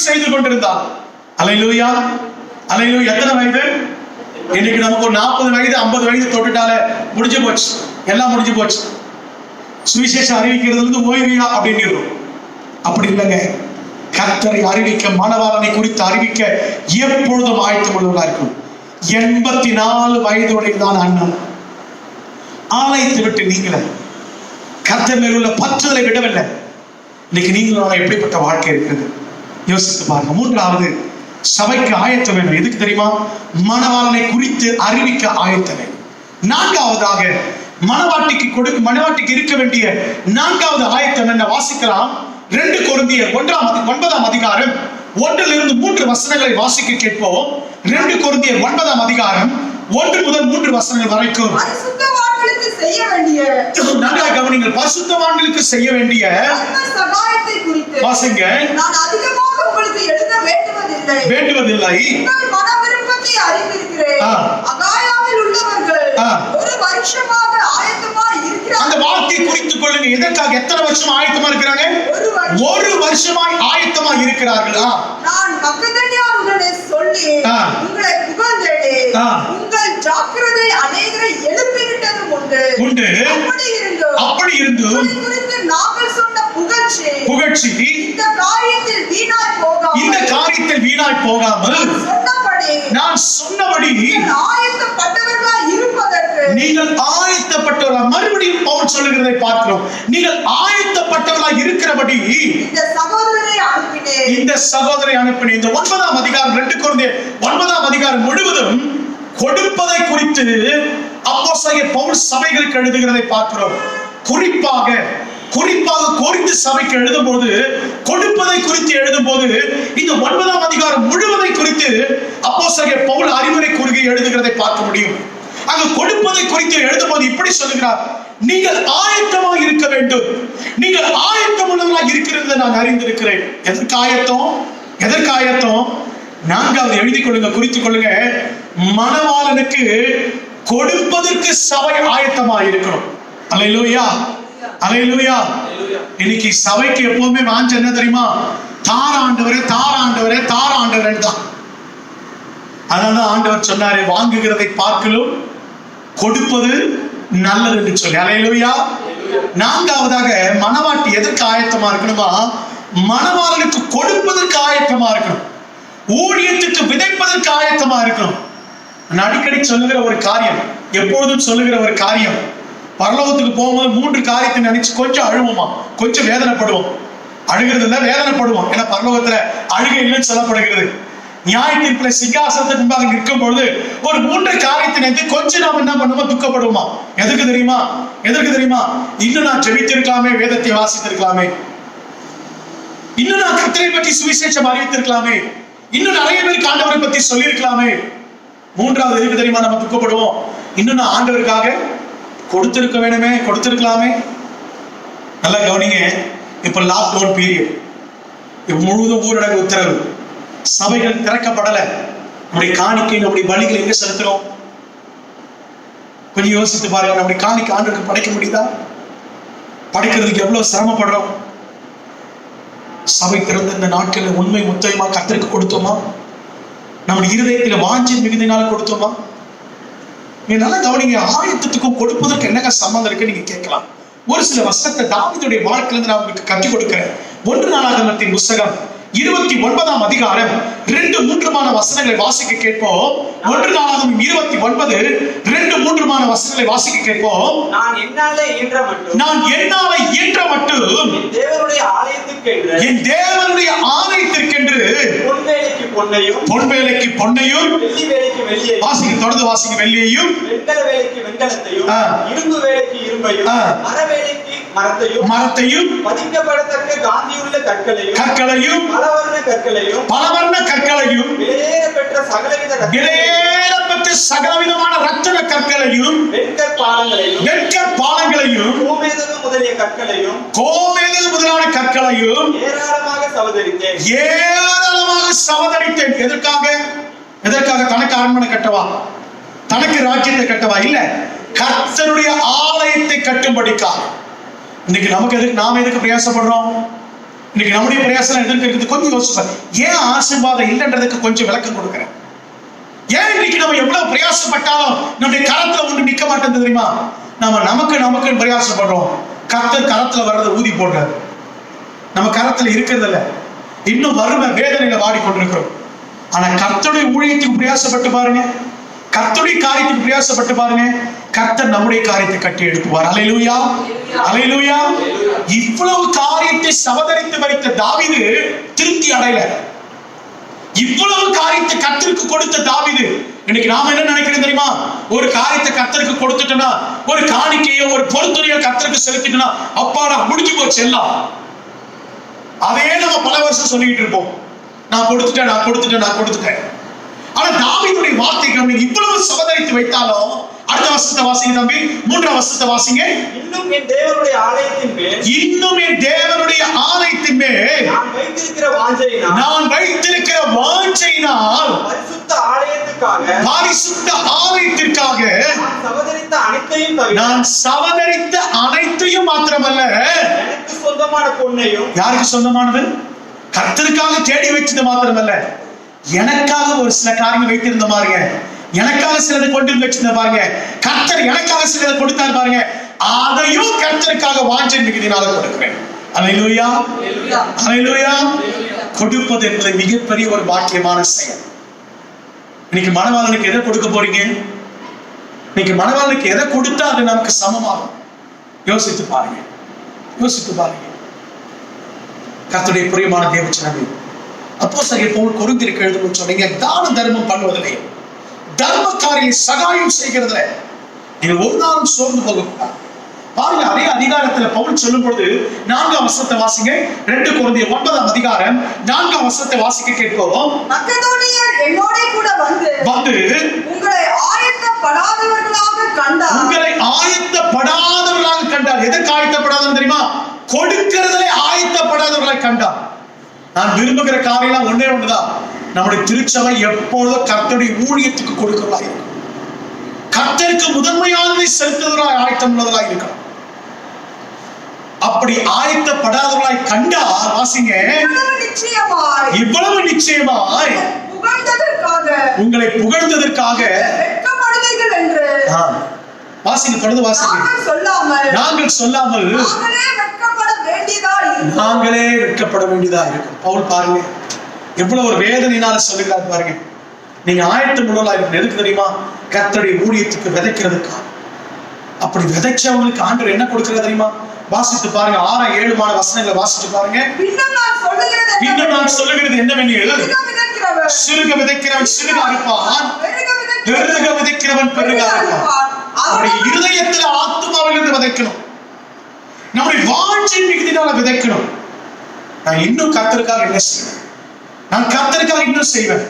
செய்து கொண்டிருந்தார். அல்லேலூயா, அல்லேலூயா. எத்தனை வயது? இன்னைக்கு நமக்கு ஒரு 40 வயது 50 வயது தொட்டுட்டாலே முடிஞ்சு போச்சு, எல்லாம் முடிஞ்சு போச்சு. சுவிசேஷம் அறிவிக்கிறதுல இருந்து ஓய்வியா அப்படின்னு. அப்படி இல்லைங்க. கர்த்தரை அறிவிக்க, மணவாளனை குறித்து அறிவிக்க எப்பொழுதும் ஆயத்தம் உள்ளவர்களா இருக்கும். 84 வயதுடையதான் அண்ணன். ஆலயத்தை விட்டு நீங்கள கர்த்தர் மேல் உள்ள பற்றுதலை விடவில்லை. இன்னைக்கு நீங்களும் எப்படிப்பட்ட வாழ்க்கை இருக்கிறது யோசித்து பாருங்க. 3வது, சபைக்கு ஆயத்தம் வேணும். எதுக்கு தெரியுமா? மணவாளனை குறித்து அறிவிக்க ஆயத்தம் வேணும். 4வதாக, மணவாட்டிக்கு இருக்க வேண்டிய 4வது ஆயத்தம் என்ன? வாசிக்கலாம். 2 கொரிந்தியர் 9ஆம் அதிகாரம் 1 முதல் 3 வசனங்களை வாசிக்க கேட்போம். 2 கொரிந்தியர் 9ஆம் அதிகாரம் 1 முதல் 3 வசனங்கள் வரைக்கும். பரிசுத்தவான்களுக்கு செய்ய வேண்டிய, நல்லா கவனிங்கள், பரிசுத்தவான்களுக்கு செய்ய வேண்டிய சகாயத்தை குறித்து வாசிங்க. நான் அதிகமாக உங்களுக்கு எழுத வேண்டுவதில்லை. உங்கள் மன விருப்பத்தை அறிந்திருக்கிறேன். அகாயாவில் உள்ளவர்கள் 1 வருஷமாக ஆயத்தமாய் இருக்கிறார்கள். அந்த வார்த்தையை குறித்துக் கொள்ளுங்க. எதற்காக? எத்தனை வருஷம் ஆயத்தமா இருக்கிறாங்க? 1 வருஷமாய் ஆயத்தமா இருக்கிறார்கள். நான் மக்கதனியாருடனே சொல்லி உங்களை புகழ்ந்தேன். உங்கள் ஜாக்கிரதை அநேகரை எழுப்பிவிட்டதும் உண்டு. அப்படி இருந்தும் குறித்து நாங்கள் சொன்ன புகழ்ச்சி இந்த காரியத்தில் வீணாய் போகாமல் நான் சொன்னபடி நீங்கள் ஆயத்தப்பட்டவர்களாக, மறுபடியும் பவுல் சொல்லுகிறதை பார்க்கிறோம். நீங்கள் ஆயத்தப்பட்டவர்களாக இருக்கிறபடி இந்த சகோதரை அனுப்பினேன். இந்த 9ஆம் அதிகாரம் 2 கொரிந்தியர் 9ஆம் அதிகாரம் முழுவதும் கொடுப்பதை குறித்து அப்போஸ்தலனாகிய பவுல் சபைகளுக்கு எழுதுகிறதை பார்க்கிறோம். குறிப்பாக கொரிந்து சபைக்கு எழுதும்போது, கொடுப்பதை குறித்து எழுதும்போது, இந்த 9ஆம் அதிகாரம் முழுவதை குறித்து அப்போஸ்தலனாகிய பவுல் அறிவுரை கூறுகை எழுதுகிறதை பார்க்க முடியும். அங்கு கொடுப்பதை குறித்து எழுதும்போது இப்படி சொல்லுகிறார்: நீங்கள் ஆயத்தமாக இருக்க வேண்டும். நீங்கள் ஆயத்தம் உள்ளவர்களாக இருக்கிறது நான் அறிந்திருக்கிறேன். எதற்கு ஆயத்தம்? 4வது எழுதிக் கொள்ளுங்க, குறித்துக் கொள்ளுங்க. மணவாளனுக்கு கொடுப்பதற்கு சபை ஆயத்தமாக இருக்கணும். அல்லேலூயா, அல்லேலூயா. இன்னைக்கு சபைக்கு எப்பவுமே வாஞ்ச என்ன தெரியுமா? தாராண்டவரே தான். அதனால ஆண்டவர் சொன்னாரு, வாங்குகிறதை பார்க்கலும் கொடுப்பது நல்லது என்று சொல்லி. அல்லேலூயா. 4வதாக, மணவாட்டி எதற்கு ஆயத்தமா இருக்கணுமா? மணவாளனுக்கு கொடுப்பதற்கு ஆயத்தமா இருக்கணும். ஊழியத்துக்கு விதைப்பதற்கு ஆயத்தமா இருக்கணும். நான் அடிக்கடி சொல்லுகிற ஒரு காரியம், எப்பொழுதும் சொல்லுகிற ஒரு காரியம், பரலோகத்துக்கு போகும்போது 3 காரியத்தை நினைச்சு கொஞ்சம் அழுவோமா, கொஞ்சம் வேதனைப்படுவோம். அழுகிறது இல்ல, வேதனைப்படுவோம். ஏன்னா பரலோகத்துல அழுகை இல்லைன்னு சொல்லப்படுகிறது. நியாய தீர்ப்புல சிங்காசனத்துக்கு முன்பாக நிற்கும் பொழுது ஒரு 3 காரியத்தை நினைத்து கொஞ்சம் நாம என்ன பண்ணுவோம், துக்கப்படுவோமா? எதுக்கு தெரியுமா? எதற்கு தெரியுமா? இன்னும் நான் ஜெபித்திருக்கலாமே, வேதத்தை வாசித்திருக்கலாமே, இன்னும் நான் கர்த்தரை பற்றி சுவிசேஷம் அறிவித்திருக்கலாமே, இன்னும் நிறைய பேருக்கு ஆண்டவரை பத்தி சொல்லியிருக்கலாமே. 3வது எதுக்கு தெரியுமா நம்ம துக்கப்படுவோம்? இன்னும் நான் ஆண்டவருக்காக கொடுத்திருக்க வேணுமே, கொடுத்திருக்கலாமே. நல்லா கவனிங்க. இப்ப லாக்டவுன் பீரியட், இப்ப முழுவதும் ஊரடங்கு உத்தரவு, சபைகள் திறக்கப்படல. நம்முடைய காணிக்கை, நம்முடைய பலிகளை எங்க செலுத்துறோம்? கொஞ்சம் யோசித்து பாருங்க. நம்முடைய காணிக்கை ஆண்டுக்கு படைக்க முடியுதா? படைக்கிறதுக்கு எவ்வளவு சிரமப்படுறோம். சபை திறந்த இந்த நாட்களில் உண்மை முத்தயமா கர்த்தருக்கு கொடுத்தோமா? நம்முடைய இருதயத்தில் வாஞ்சின் மிகுதினால கொடுத்தோமா? நீங்க நல்லா கவனிங்க. ஆயத்தத்துக்கும் கொடுப்பதற்கு என்னங்க சம்பந்தம் இருக்கு நீங்க கேட்கலாம். ஒரு சில வசனத்தை தாவீதுடைய வாழ்க்கையிலிருந்து நான் உங்களுக்கு கற்றுக் கொடுக்கிறேன். 1 நாளாகமத்தின் புத்தகம் 29ஆம் அதிகாரம் 2-3 வசனங்களை வாசிக்க கேட்போம். 1 நாளாகமம் 29 2-3 வசனங்களை வாசிக்க கேட்போம். நான் என்னாலே இயன்ற மட்டும் என் தேவனுடைய ஆலயத்திற்கென்று பொன்வேலைக்கு பொன்னையும் வெள்ளி வேலைக்கு வெள்ளியையும் வாசிக்க தொடர்ந்து வாசிக்க வெள்ளியையும் வெண்கல வேலைக்கு வெண்கலத்தையும் இரும்பு வேலைக்கு இரும்பையும் மரத்தையும் பதிக்கப்படத்தக்க காந்தியுள்ள கற்களையும் பலவர்ண கற்களையும் விலையேறப்பெற்ற சகலவிதமான ரத்தின கற்களையும் வெண்கற்பாலங்களையும் கோமேதகு முதலான கற்களையும் ஏராளமாக சவதரித்தேன். எதற்காக? தனக்கு அரண்மனை கட்டவா? தனக்கு ராஜ்யத்தை கட்டவா? இல்ல, கர்த்தருடைய ஆலயத்தை கட்டும்படிக்காக. இன்னைக்கு நாம எதுக்கு பிரயாசப்படுறோம்? இன்னைக்கு நம்முடைய பிரயாசம் எதற்கு இருக்குது? கொஞ்சம் யோசிப்பேன். ஏன் ஆசீர்வாதம் இல்லைன்றதுக்கு கொஞ்சம் விளக்கம் கொடுக்கிறேன். ஏன் இன்னைக்கு நம்ம எவ்வளவு பிரயாசப்பட்டாலும் நம்முடைய கரத்துல ஒன்று நிக்க மாட்டேங்குது தெரியுமா? நமக்கு பிரயாசப்படுறோம். கர்த்தர் கரத்துல வர்றதை ஊதி போடுறாரு. நம்ம கரத்துல இருக்கிறது இல்ல. இன்னும் வறுமை வேதனையில வாடிக்கொண்டிருக்கிறோம். ஆனா கர்த்தருடைய ஊழியத்துக்கு பிரயாசப்பட்டு பாருங்க, கர்த்தருடைய காரியத்துக்கு பிரயாசப்பட்டு பாருங்க, கர்த்தர் நம்முடைய காரியத்தை கட்டி எழுப்புவார். அல்லேலூயா, அல்லேலூயா. இவ்வளவு காரியத்தை சவதரித்து வைத்த தாவீது திருப்தி அடையல. இவ்வளவு காரியத்தை கர்த்தருக்கு கொடுத்த தாவீது, இன்னைக்கு நாம என்ன நினைக்கிறோம் தெரியுமா? ஒரு காரியத்தை கர்த்தருக்கு கொடுத்துட்டோம்னா, ஒரு காணிக்கையோ ஒரு பொருத்துறையோ கர்த்தருக்கு செலுத்திட்டோம்னா, அப்பாடா முடிஞ்சு போச்சு எல்லாம். அதையே நம்ம பல வருஷம் சொல்லிட்டு இருப்போம். நான் கொடுத்துட்டேன். ஆனா தாவீதுடைய வார்த்தை கவனிங்க. இவ்வளவு சவதரித்து வைத்தாலும் அடுத்த வசனத்தை வாசிங்க தம்பி. 3ஆம் வசனத்தை வாசிங்க. இன்னும் என் தேவனுடைய ஆலயத்தின் மேல் நான் வைத்திருக்கிற வாஞ்சையினால் பரிசுத்த ஆலயத்திற்காக நான் சவதரித்த அனைத்தையும் மாத்திரமல்ல, எனக்கு சொந்தமான பொன்னையும். யாருக்கு சொந்தமானது? கர்த்தருக்காக தேடி வச்சது மாத்திரமல்ல, எனக்காக ஒரு சில காரியங்கள் வைத்திருந்த பாருங்க, எனக்காக சிலதை கொண்டு வச்சிருந்த பாருங்க, கர்த்தர் எனக்காக சிலதை கொடுத்தார் பாருங்க, அதையும் கர்த்தருக்காக வாஞ்சை மிகுதினால கொடுக்கிறேன். அல்லேலூயா, அல்லேலூயா. கொடுப்பது என்பது மிகப்பெரிய ஒரு பாக்கியமான செயல். இன்னைக்கு மணவாளனுக்கு எதை கொடுக்க போறீங்க? இன்னைக்கு மணவாளனுக்கு எதை கொடுத்தா அது நமக்கு சமமாகும்? யோசித்து பாருங்க. கர்த்தருடைய பிரியமான தேவச்சனமே, அப்போஸ்தலர் பவுல் கொரிந்தியருக்கு எழுதும்போது சொன்னீங்க, தான தர்மம் பண்ணுவதிலே, தர்ம காரியம் சகாயம் செய்கிறதுல நீங்கள் ஒரு நாளும் சோர்ந்து போகக்கூடாது. பாருங்க, அதே அதிகாரத்துல பவுல் சொல்லும் பொழுது 4ஆம் வசனத்தை வாசிங்க. 2 கொரிந்தியர் 9ஆம் அதிகாரம் 4ஆம் வசனத்தை வாசிக்க கேட்போம். மக்கெதோனியர் என்னோட கூட வந்து உங்களை ஆயத்தப்படாதவர்களாக கண்டார். எதற்கு ஆயத்தப்படாதவர்கள் தெரியுமா? கொடுக்கிறதுலே ஆயத்தப்படாதவர்களை கண்டார். நான் விரும்புகிற காரியம் ஒன்றே ஒன்றுதான். நம்முடைய திருச்சபை எப்பொழுதும் கர்த்தருடைய ஊழியத்துக்கு கொடுக்கிறதா இருக்கும். கர்த்தருக்கு முதன்மையானதை செலுத்துவதற்காக ஆயத்தம் உள்ளவர்களாக இருக்கணும். அப்படி ஆயத்தப்படாதவர்களாய் கண்டால் வாசிங்க, இவ்வளவு நிச்சயமாய் உங்களை புகழ்ந்ததற்காக வாசிங்க, தொடர்ந்து வாசிங்க. நாங்கள் சொல்லாமல் நாங்களே வெட்கப்பட வேண்டியதா இருக்கும். பவுல் பாருங்க எவ்வளவு ஒரு வேதனையினால சொல்லுகிறார் பாருங்க. நீங்க ஆயத்தம் உள்ளவர்களா இருக்கணும். எதுக்கு தெரியுமா? கர்த்தருடைய ஊழியத்துக்கு விதைக்கிறதுக்கா. அப்படி விதைச்சவங்களுக்கு ஆண்டவர் என்ன கொடுக்கிறது தெரியுமா? வாசித்து பாருங்க. 6, 7 வசனங்களை வாசித்து பாருங்க. இன்னும் நான் சொல்லுகிறது என்னவெனில், சிறுக விதைக்கிறவன் சிறுக அறுப்பான், பெருக விதைக்கிறவன் பெருக அறுப்பான். நம்முடைய இருதயத்துல ஆத்துமாவிலிருந்து விதைக்கணும். நம்முடைய வாழ்ச்சியின் மிகுதினால விதைக்கணும். நான் இன்னும் கர்த்தருக்காக என்ன செய்வேன்? நான் கர்த்தருக்காக இன்னும் செய்வேன்.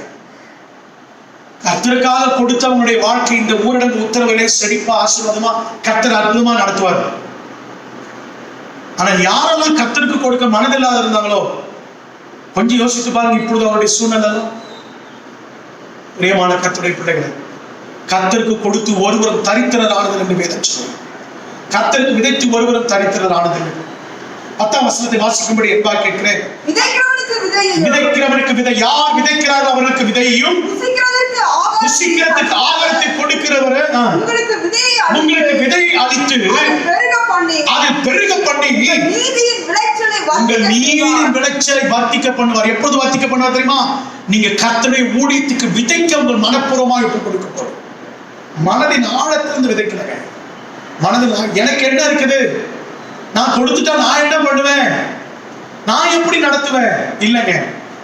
கர்த்தருக்காக கொடுத்தவங்களுடைய வாழ்க்கை இந்த ஊரடங்கு உத்தரவிலே செழிப்பா ஆசீர்வாதமா கர்த்தர் அற்புதமா நடத்துவார். ஆனா யாரெல்லாம் கர்த்தருக்கு கொடுக்க மனதில்லாத இருந்தாங்களோ கொஞ்சம் யோசித்து பாருங்க. இப்பொழுது அவருடைய சூழ்நிலை. பிரியமான கர்த்தருடைய பிள்ளைகளை, கர்த்தருக்கு கொடுத்து ஒருவரும் தரித்திரர் ஆனது என்று வேதம் சொல்லுவோம். கர்த்தருக்கு விதைத்து ஒருவரும் தரித்திரர் ஆனது. 10ஆம் வசனத்தை வாசிக்கும்படி என்பார் கேட்கிறேன். விதைக்கிறவனுக்கு விதை, யார் விதைக்கிறார்கள் அவர்களுக்கு விதையையும் புசிக்கிறதுக்கு ஆகாரத்தை கொடுக்கிறவர் உங்களுக்கு விதையை அளித்து அதில் பெருக பண்ணி உங்கள் நீரின் விளைச்சலை வர்த்திக்க பண்ணுவார். எப்போது வர்த்திக்க பண்ணுவார் தெரியுமா? நீங்க கர்த்தருடைய ஊழியத்துக்கு விதைக்க உங்கள் மனப்பூர்வமாக இப்ப கொடுக்க போறோம். மனதின் ஆழத்திலிருந்து விதைக்கிறேன். மனதில் எனக்கு என்ன இருக்குது, நான் கொடுத்துட்டா நான் என்ன பண்ணுவேன், நான் எப்படி நடத்துவேன்? இல்லைங்க,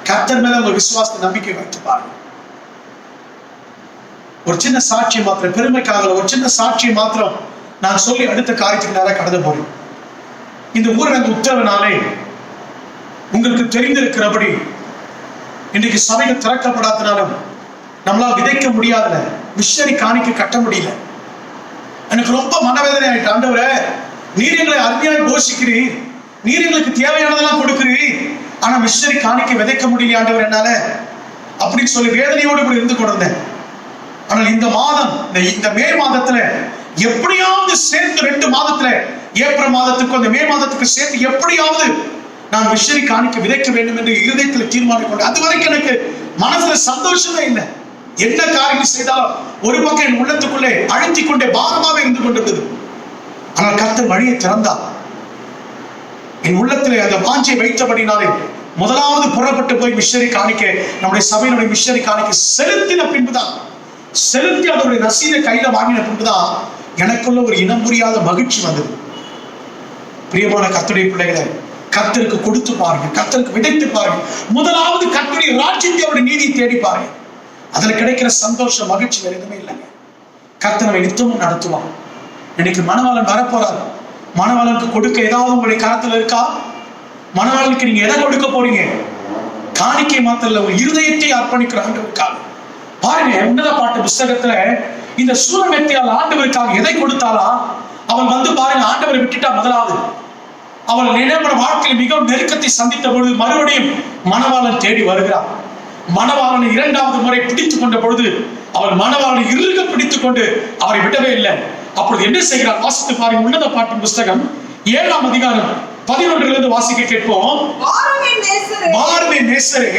கர்த்தர் மேல உங்க விசுவாசத்தை நம்பிக்கை வைத்து பாருங்க. ஒரு சின்ன சாட்சியம் மாத்திரம், பெருமைக்காக ஒரு சின்ன சாட்சியம் மாத்திரம் நான் சொல்லி அடுத்த காரியத்துக்கு நேரம் கடந்து போறேன். இந்த ஊரடங்கு உத்தரவினாலே உங்களுக்கு தெரிந்திருக்கிறபடி இன்றைக்கு சபைகள் திறக்கப்படாதனாலும் நம்மளால் விதைக்க முடியாதுல, மிஷனரி காணிக்க கட்ட முடியல. எனக்கு ரொம்ப மனவேதனை ஆயிட்டு. ஆண்டவரே, நீர் எங்களை அருமையாய் போஷிக்கிறீர், நீர் எங்களுக்கு தேவையானதெல்லாம் கொடுக்கிறீர், ஆனா மிஷனரி காணிக்க விதைக்க முடியல ஆண்டவர் என்னால அப்படின்னு சொல்லி வேதனையோடு கூட இருந்து கொண்டிருந்தேன். ஆனால் இந்த மாதம், இந்த மே மாதத்துல எப்படியாவது சேர்த்து 2 மாதத்துல, ஏப்ரல் மாதத்துக்கு அந்த மே மாதத்துக்கு சேர்த்து எப்படியாவது நான் மிஷனரி காணிக்க விதைக்க வேண்டும் என்று இருதயத்துல தீர்மானம் கொண்டேன். அது வரைக்கும் எனக்கு மனசுல சந்தோஷமே இல்லை. என்ன காரியம் செய்தாலும் ஒரு பக்கம் என் உள்ளத்துக்குள்ளே அழுத்திக் கொண்டே பாரமாக இருந்து கொண்டிருந்தது. ஆனால் கர்த்தர் வழியை திறந்தார். என் உள்ளத்திலே அந்த வாஞ்சை வைத்தபடினாலே முதலாவது புறப்பட்டு போய் மிஷனரி காணிக்க, நம்முடைய சபையினுடைய மிஷனரி காணிக்க செலுத்தின பின்புதான், செலுத்தி அதனுடைய ரசீதை கையில வாங்கின பின்புதான் எனக்குள்ள ஒரு இனம் புரியாத மகிழ்ச்சி வந்தது. பிரியமான கர்த்தருடைய பிள்ளைகளை, கர்த்தருக்கு கொடுத்து பாருங்க, கர்த்தருக்கு விதைத்து பாருங்க. முதலாவது கர்த்தருடைய ராஜ்யத்தை, அவருடைய நீதியை தேடி பாருங்க. அதுல கிடைக்கிற சந்தோஷம், மகிழ்ச்சி வேற எதுவுமே இல்லைங்க. கர்த்தர் நம்மை நித்தமும் நடத்துவான். இன்னைக்கு மணவாளன் வரப்போறார். மணவாளனுக்கு கொடுக்க ஏதாவது உங்களுடைய கரத்துல இருக்கா? மணவாளனுக்கு நீங்க எதை கொடுக்க போறீங்க? காணிக்கை மாத்திரம் இல்ல, ஒரு இருதயத்தை அர்ப்பணிக்கிற ஆண்டவருக்காக. பாருங்க, உன்னத பாட்டு புஸ்தகத்துல இந்த சூலமெத்தியால் ஆண்டவருக்காக எதை கொடுத்தாலா? அவள் வந்து பாருங்க, ஆண்டவரை விட்டுட்டா. முதலாவது அவள் நினைவன வாழ்க்கையில் மிகவும் நெருக்கத்தை சந்தித்த பொழுது மறுபடியும் மணவாளன் தேடி வருகிறார். மணவாளனை 2வது முறை பிடித்துக் கொண்ட பொழுது அவள் மணவாளனை இறுக பிடித்துக் கொண்டு அவரை விடவே இல்லை. அப்பொழுது என்ன செய்கிறார்? வாசித்து பாருங்க. உன்னத பாட்டின் புஸ்தகம் 7ஆம் அதிகாரம் 11 வாசிக்க கேட்போம். வாருமே நேசரே,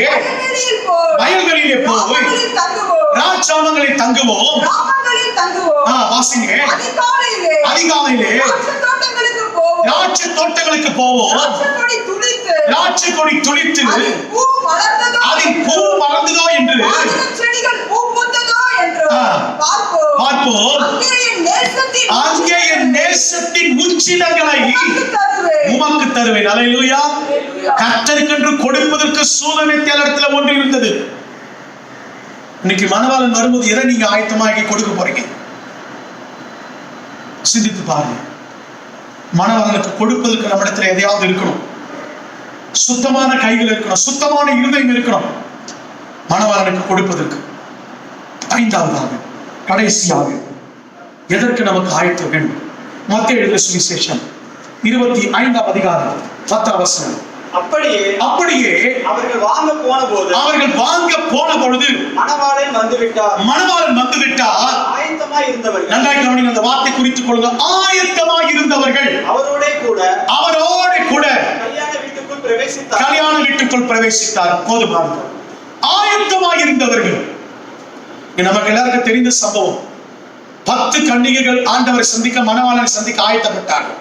வயல்களிலே போய் ராஜாமங்களில் தங்குவோம். வாசிங்க. அதிகாலையிலே திராட்சை தோட்டங்களுக்கு போவோம். திராட்சை கொடி துளித்து அதில் பூ மலர்ந்ததோ என்று பார்ப்போம். அங்கே என் நேசத்தின் உச்சிதங்களை உமக்கு தருவேன். அல்லேலூயா. கர்த்தருக்கென்று கொடுப்பதற்கு சூலமெத்தியால் இடத்துல ஒன்று இருந்தது. இன்னைக்கு மணவாளன் வரும்போது எதை நீங்க ஆயத்தமாகி கொடுக்க போறீங்க? சிந்தித்து பாருங்க. மணவாளனுக்கு கொடுப்பதற்கு நம்ம இடத்துல எதையாவது இருக்கணும். சுத்தமான கைகள் இருக்கணும், சுத்தமான இருதயம் இருக்கணும் மணவாளனுக்கு கொடுப்பதற்கு. 5வதாக, கடைசியாக, எதற்கு நமக்கு ஆயத்தம் வேண்டும்? மத்தேயு எழுதின சுவிசேஷம் 25ஆம் அதிகாரம் 10ஆம் வசனம். அப்படியே அவர்கள் வாங்க போன பொழுது மணவாளன் வந்துவிட்டார். ஆயத்தமாய் இருந்தவர்கள், நன்றாக கவனிங்க, அந்த வார்த்தை குறித்துக் கொள்ளுங்க. ஆயத்தமாய் இருந்தவர்கள் அவரோட கூட கல்யாண வீட்டுக்குள் பிரவேசித்தார். போதுமான ஆயத்தமாய் இருந்தவர்கள். நமக்கு எல்லாருக்கும் தெரிந்த சம்பவம். 10 கன்னிகைகள் ஆண்டவரை சந்திக்க, மணவாளனை சந்திக்க ஆயத்தப்பட்டார்கள்.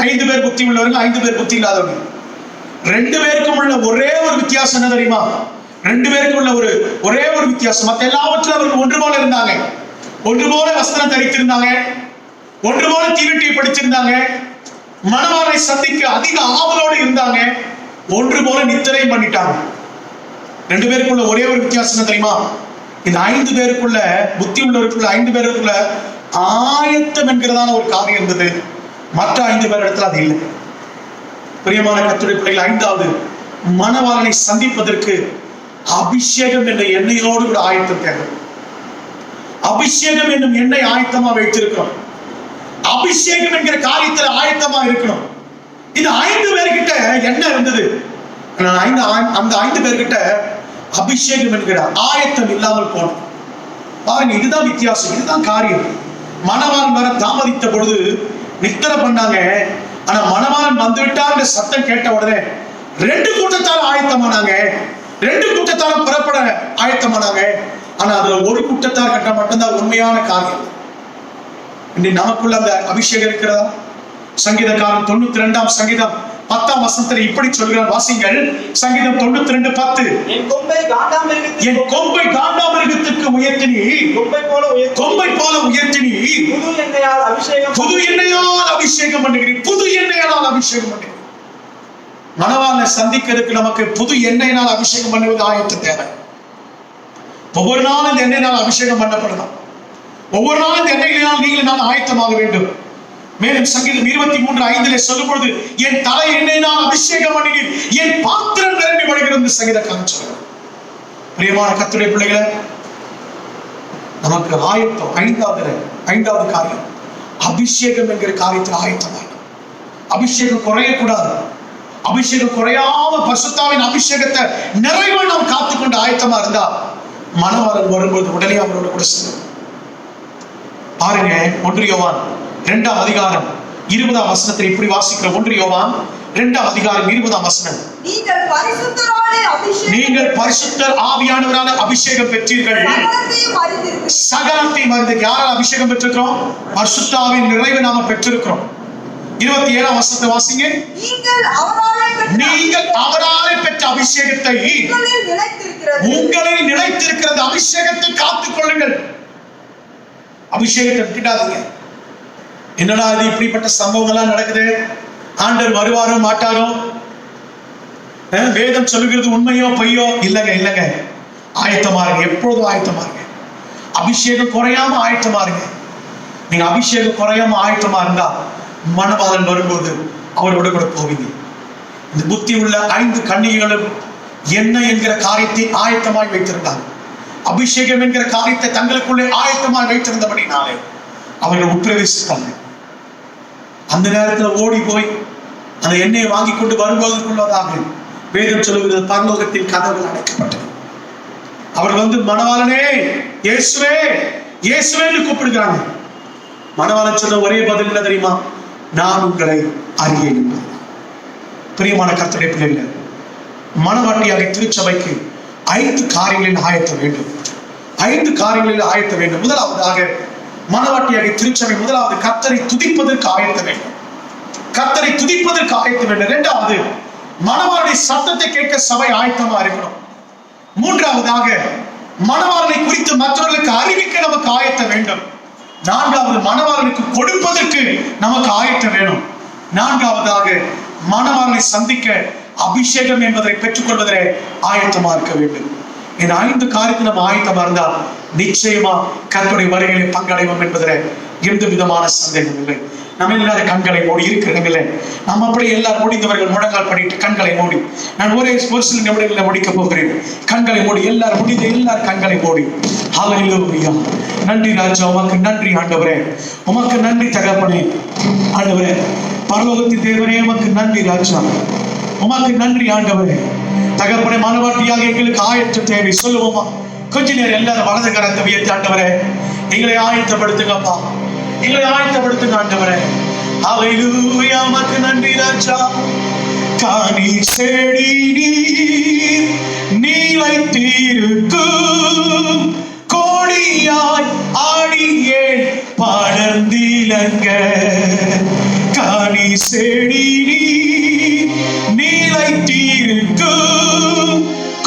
5 பேர் புத்தி உள்ளவர்கள், 5 பேர் புத்தி இல்லாதவர்கள். 2 பேருக்கும் உள்ள ஒரே ஒரு வித்தியாசம் என்ன தெரியுமா? 2 பேருக்கும் உள்ள ஒரே ஒரு வித்தியாசம். மற்ற எல்லாவற்றிலும் அவர்கள் ஒன்று போல இருந்தாங்க. ஒன்று போல வஸ்திரம் தரித்திருந்தாங்க, ஒன்று போல தீவெட்டியை படிச்சிருந்தாங்க, மணவாளனை சந்திக்க அதிக ஆவலோடு இருந்தாங்க. ஒன்று போல நித்திரை பண்ணிட்டாங்க. 2 பேருக்குள்ள ஒரே ஒரு வித்தியாசம் என்ன தெரியுமா? இந்த 5 பேருக்குள்ள, புத்தி உள்ளவருக்குள்ள 5 பேருக்குள்ள ஆயத்தம் என்கிறதான ஒரு காரியம் இருந்தது. மற்ற 5 பேர் இடத்துல அது இல்லை. பிரியமான கர்த்தருடைய பிள்ளைகள், 5வது மணவாளனை சந்திப்பதற்கு அபிஷேகம் என்ற எண்ணெயோடு கூட ஆயத்தம் தேவை. அபிஷேகம் என்னும் எண்ணெய் ஆயத்தமா வைத்திருக்கிறோம். அபிஷேகம் என்கிற காரியத்தில் ஆயத்தமா இருக்கணும். இந்த 5 பேர்கிட்ட என்ன இருந்தது? அந்த 5 பேர்கிட்ட அபிஷேகம் என்கிற ஆயத்தம் இல்லாமல் போனோம். பாருங்க, இதுதான் வித்தியாசம், இதுதான் காரியம். மணவாளன் வர தாமதித்த பொழுது நித்திரை பண்ணாங்க. ஆனா மணவாளன் வந்துவிட்டார் சத்தம் கேட்ட உடனே 2 கூட்டத்தாரும் ஆயத்தமானாங்க. 2 கூட்டத்தாரும் புறப்பட ஆயத்தமானாங்க. ஆனா அதுல ஒரு கூட்டத்தார் கிட்ட மட்டும்தான் உண்மையான காரியம். இன்னைக்கு நமக்குள்ள அந்த அபிஷேகம் இருக்கிறதா? சங்கீதக்காரன் 92ஆம் சங்கீதம் 10ஆம் வசனத்தில் இப்படி சொல்கிறார், வாசிங்கள். சங்கீதம் 92:10. என் கொம்பை காண்டாமிருகத்துக்கு உயர்த்தினி, கொம்பை போல உயர்த்தினி, புது எண்ணெயால் அபிஷேகம் பண்ணுகிறீர். புது எண்ணெயால் அபிஷேகம் பண்ணுகிறீர். மணவாளனை சந்திக்கிறதுக்கு நமக்கு புது எண்ணெயினால் அபிஷேகம் பண்ணுவது ஆயத்தம் தேவை. ஒவ்வொரு நாளும் இந்த எண்ணெயினால் அபிஷேகம் பண்ணப்படலாம். ஒவ்வொரு நாளும் இந்த எண்ணெயினால் நீங்கள் நான் ஆயத்தமாக வேண்டும். மேலும் சங்கீதம் 23:5 சொல்லும் பொழுது, என் தலை எண்ணெயினால் அபிஷேகம் பண்ணினீர், என் பாத்திரம் நிரம்பி வழிகிறது சங்கீதக்காரன் சொல்கிறார். பிரியமான கர்த்தருடைய பிள்ளைகளை, நமக்கு ஆயத்தம் 5வது காரியம் அபிஷேகம் என்கிற காரியத்தில் ஆயத்தமாக. அபிஷேகம் குறையக்கூடாது. அபிஷேகம் குறையாம பரிசுத்தாவின் அபிஷேகத்தை நிறைவா நாம் காத்துக்கொண்டு ஆயத்தமா இருந்தா மணவாளன் வரும்போது உடனே அவரோட கூட செல்லும். பாருங்க, 1 யோவான் 2ஆம் அதிகாரம் 20ஆம் வசனத்தில் இப்படி வாசிக்கிற. 1 யோவான் 2ஆம் அதிகாரம் 20ஆம் வசனம். நீங்கள் பரிசுத்தர் ஆவியானவரால் அபிஷேகம் பெற்றீர்கள், சகலத்தையும் அறிந்து. யாரால் அபிஷேகம் பெற்றிருக்கிறோம்? பரிசுத்தாவின் நிறைவை நாம பெற்றிருக்கிறோம். 27ஆம் வசனத்தை வாசிங்க. நீங்கள் அவராலே பெற்ற அபிஷேகத்தை, உங்களில் நிலைத்திருக்கிறது அபிஷேகத்தை காத்துக் கொள்ளுங்கள். அபிஷேகத்தை விட்டுடாதீங்க. என்னடா இது இப்படிப்பட்ட சம்பவங்கள்லாம் நடக்குது, ஆண்டவர் வருவாரோ மாட்டாரோ, வேதம் சொல்லுகிறது உண்மையோ பொய்யோ? இல்லங்க, ஆயத்தமா இருங்க. எப்பொழுதும் ஆயத்தமா இருங்க. அபிஷேகம் குறையாம ஆயத்தமா இருங்க. நீங்க அபிஷேகம் குறையாம ஆயத்தமா இருந்தா மணவாளன் வரும்போது அவரோட கூட போவீங்க. இந்த புத்தி உள்ள 5 கன்னிகைகளும் என்ன என்கிற காரியத்தை ஆயத்தமாய் வைத்திருந்தாங்க. அபிஷேகம் என்கிற காரியத்தை தங்களுக்குள்ளே ஆயத்தமாய் வைத்திருந்தபடினாலே அவர்கள் உட்பிரவேசித்தாங்க. அந்த நேரத்தில் ஓடி போய் அந்த எண்ணெயை வாங்கி கொண்டு வருவதற்குள்ளதாக வேதம் சொல்லுகிறது, பரலோகத்தின் கதவுகள் அடைக்கப்பட்டது. அவர் வந்து மணவாளனே, இயேசுவே, இயேசுவேன்னு கூப்பிடுகிறாங்க. மணவாளன் சொன்ன ஒரே பதில் என்ன தெரியுமா? நான் உங்களை அறியேன். பிரியமான கர்த்தருடைய பிள்ளைகள், மணவாட்டியாக திருச்சபைக்கு 5 காரியங்களில் ஆயத்த வேண்டும். 5 காரியங்களில் ஆயத்த வேண்டும். முதலாவதாக மணவாட்டியாக திருச்சபை முதலாவது கர்த்தரை துதிப்பதற்கு ஆயத்த வேண்டும். கர்த்தரை துதிப்பதற்கு ஆயத்த வேண்டும். 2வது மணவாளனை சத்தத்தை கேட்க சபை ஆயத்தமா இருக்கணும். 3வதாக மணவாளனை குறித்து மற்றவர்களுக்கு அறிவிக்க நமக்கு ஆயத்த வேண்டும். 4வது மணவாளனுக்கு கொடுப்பதற்கு நமக்கு ஆயத்தம் வேணும். 4வதாக மணவாளனை சந்திக்க அபிஷேகம் என்பதை பெற்றுக் கொள்வதிலே ஆயத்தமா இருக்க வேண்டும். இந்த 5 காரியத்தில் நம்ம ஆயத்தமா இருந்தால் நிச்சயமா கர்த்தருடைய வருகையிலே பங்கடைவோம் என்பதில் எந்த விதமான சந்தேகம் இல்லை. நம்ம எல்லாரும் கண்களை மூடி இருக்கிறவங்கள நம்ம அப்படி எல்லாரும் முடிந்தவர்கள் முழங்கால் படிட்டு கண்களை மூடி, நான் ஒரே ஒரு சில நிமிடங்களில் முடிக்க போகிறேன். கண்களை மூடி, எல்லாரும் முடிந்த எல்லாரும் கண்களை மூடி. ஹல்லேலூயா. நன்றி ராஜா, உமக்கு நன்றி ஆண்டவரே, உமக்கு நன்றி தகப்பனே. ஆண்டவரே, பரலோகத்தின் தேவனே, உமக்கு நன்றி ராஜா, உமக்கு நன்றி ஆண்டவரே. தகப்பனே, மனவாட்டியாக எங்களுக்கு ஆயத்த தேவை. சொல்லுவோமா? கொஞ்ச நேரம் எல்லாரும் வலது கரத்தை உயர்த்தி, ஆண்டவரே எங்களை ஆயத்தப்படுத்துங்கப்பா, எங்களை ஆயத்தப்படுத்துங்க ஆண்டவரே. ஹல்லேலூயா. உமக்கு நன்றி ராஜா. காணி செடி நீர் நீலைத்திருக்கும் கோடியாய் ஆடியே படர்ந்திலங்க. காணி செடி நீர் நீலைத்திருக்கும்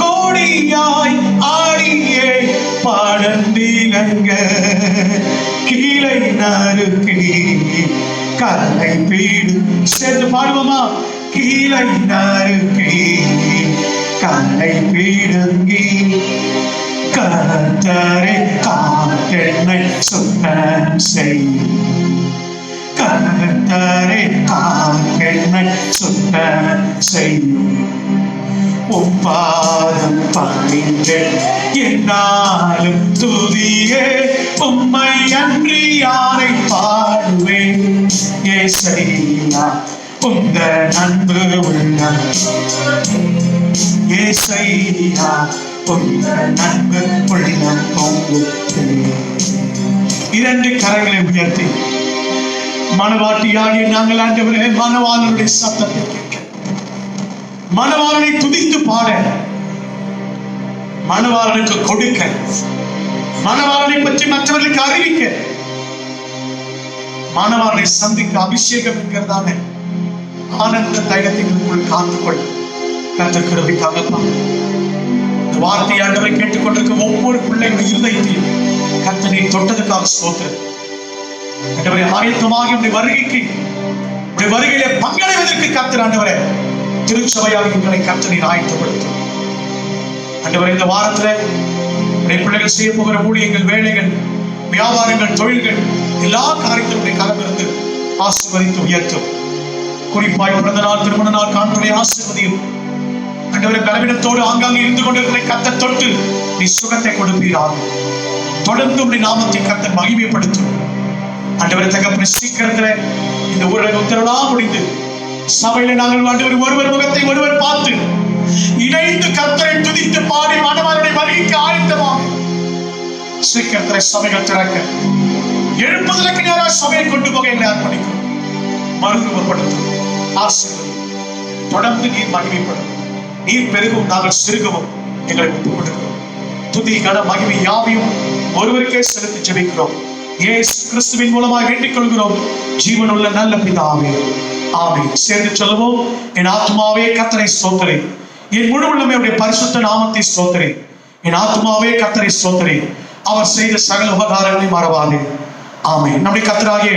கோடியாய் ஆடியே படர்ந்திலங்க. கீழை நறுக்கி கரை பீடு. சேர்ந்து பாடுவோமா? கீழை நறுக்கி கரை பீடுங்கி கர்த்தரே காத்தென்னை சுத்தம் செய். கர்த்தரே காத்தென்னை சுத்தம் செய்யும். உப்பாதம் பணிந்து என்னாலும் துதியே உம்மை அன்றி யாரை பாடுவேன். ஏசையா உந்த அன்பு உள்ளம், ஏசையா உந்த அன்பு உள்ளம் பொங்கும். இரண்டு கரங்களை உயர்த்தி மனவாட்டியாகிய நாங்கள் ஆண்டவரே மனவாளனுடைய சத்தத்தை கேட்க, மனவாளனை துதித்து பாட, மனவாளனுக்கு கொடுக்க, மனவாளனை பற்றி மற்றவர்களுக்கு அறிவிக்க, மனவாளனை சந்திக்க அபிஷேகம் என்கிறதான ஆனந்த தைலத்திற்குள் காத்துக்கொள்ள கர்த்தர் கிருபைக்காக இந்த வார்த்தை ஆண்டவரை கேட்டுக்கொண்டிருக்கும் ஒவ்வொரு பிள்ளைகளுடைய இருதயத்தையும் கர்த்தரை தொட்டதுக்காக ஸ்தோத்திரம். ஆண்டவரே ஆயத்தமாகி உடைய வருகைக்கு, உடைய வருகையிலே பங்கடைவதற்கு கர்த்தர் ஆண்டவரே திருச்சபையாக எங்களை கர்த்தரை ஆயத்தப்படுத்தும். ஆண்டவரே இந்த வாரத்துல உடைய பிள்ளைகள் செய்ய போகிற ஊழியங்கள், வேலைகள், வியாபாரங்கள், தொழில்கள் எல்லா காரியத்தினுடைய கலமிருந்து ஆசீர்வதித்து உயர்த்தும். குறிப்பாய் பிறந்த நாள், திருமண நாள் காண்பதை ஆசீர்வதியும். ஆண்டவரே பலவீனத்தோடு ஆங்காங்கே இருந்து கொண்டிருக்கிற கர்த்தர் தொட்டு நீ சுகத்தை கொடுப்பீராக. தொடர்ந்து உடைய நாமத்தை கர்த்தர் மகிமைப்படுத்தும். ஆண்டவரே தகப்பனே சீக்கிரத்துல இந்த ஊரக உத்தரவெல்லாம் முடிந்து சபையில நாங்கள் ஆண்டவர் ஒருவர் முகத்தை ஒருவர் பார்த்து இணைந்து கர்த்தரை துதித்து பாடி மனவாளனுடைய வருகைக்கு ஆயத்தமாக சீக்கிரத்திலே சபைகள் திறக்க, எழுப்புதலுக்கு நேராக சபையை கொண்டு போக எங்களை அர்ப்பணிக்கிறோம். மறுரூபப்படுத்தும், ஆசீர்வதி. தொடர்ந்து நீர் மகிமைப்படும், நீர் பெருகவும் நாங்கள் சிறுகவும் எங்களை ஒப்புக் கொடுக்கிறோம். துதி கன மகிமை யாவையும் ஒருவருக்கே செலுத்தி ஜெபிக்கிறோம். இயேசு கிறிஸ்துவின் மூலமாக வேண்டிக் கொள்கிறோம் ஜீவனுள்ள நல்ல பிதாவே, ஆமென். சேர்ந்து சொல்லுவோம். என் ஆத்மாவே கர்த்தரை ஸ்தோத்திரி, என் முழு உள்ளமே அவருடைய பரிசுத்த நாமத்தை ஸ்தோத்திரி. என் ஆத்மாவே கர்த்தரை ஸ்தோத்திரி, அவர் செய்த சகல உபகாரங்களை மறவாதே. ஆமென். நம்முடைய கர்த்தராகிய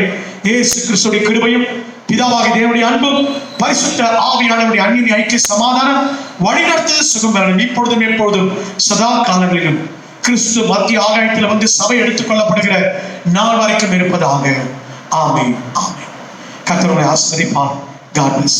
இயேசு கிறிஸ்துவின் கிருபையும் பிதாவாகிய தேவனுடைய அன்பும் பரிசுத்த ஆவியானவருடைய அன்பின் ஐக்கிய சமாதானம் வழிநடத்துவது சுகம் பெறணும் இப்பொழுதும் எப்பொழுதும் சதா காலங்களிலும் கிறிஸ்து மத்திய ஆகாயத்தில் வந்து சபை எடுத்துக் கொள்ளப்படுகிற நாள் வரைக்கும் இருப்பதாக. ஆமென். ஆமென். கர்த்தர் உங்களை ஆசீர்வதிப்பார். God bless.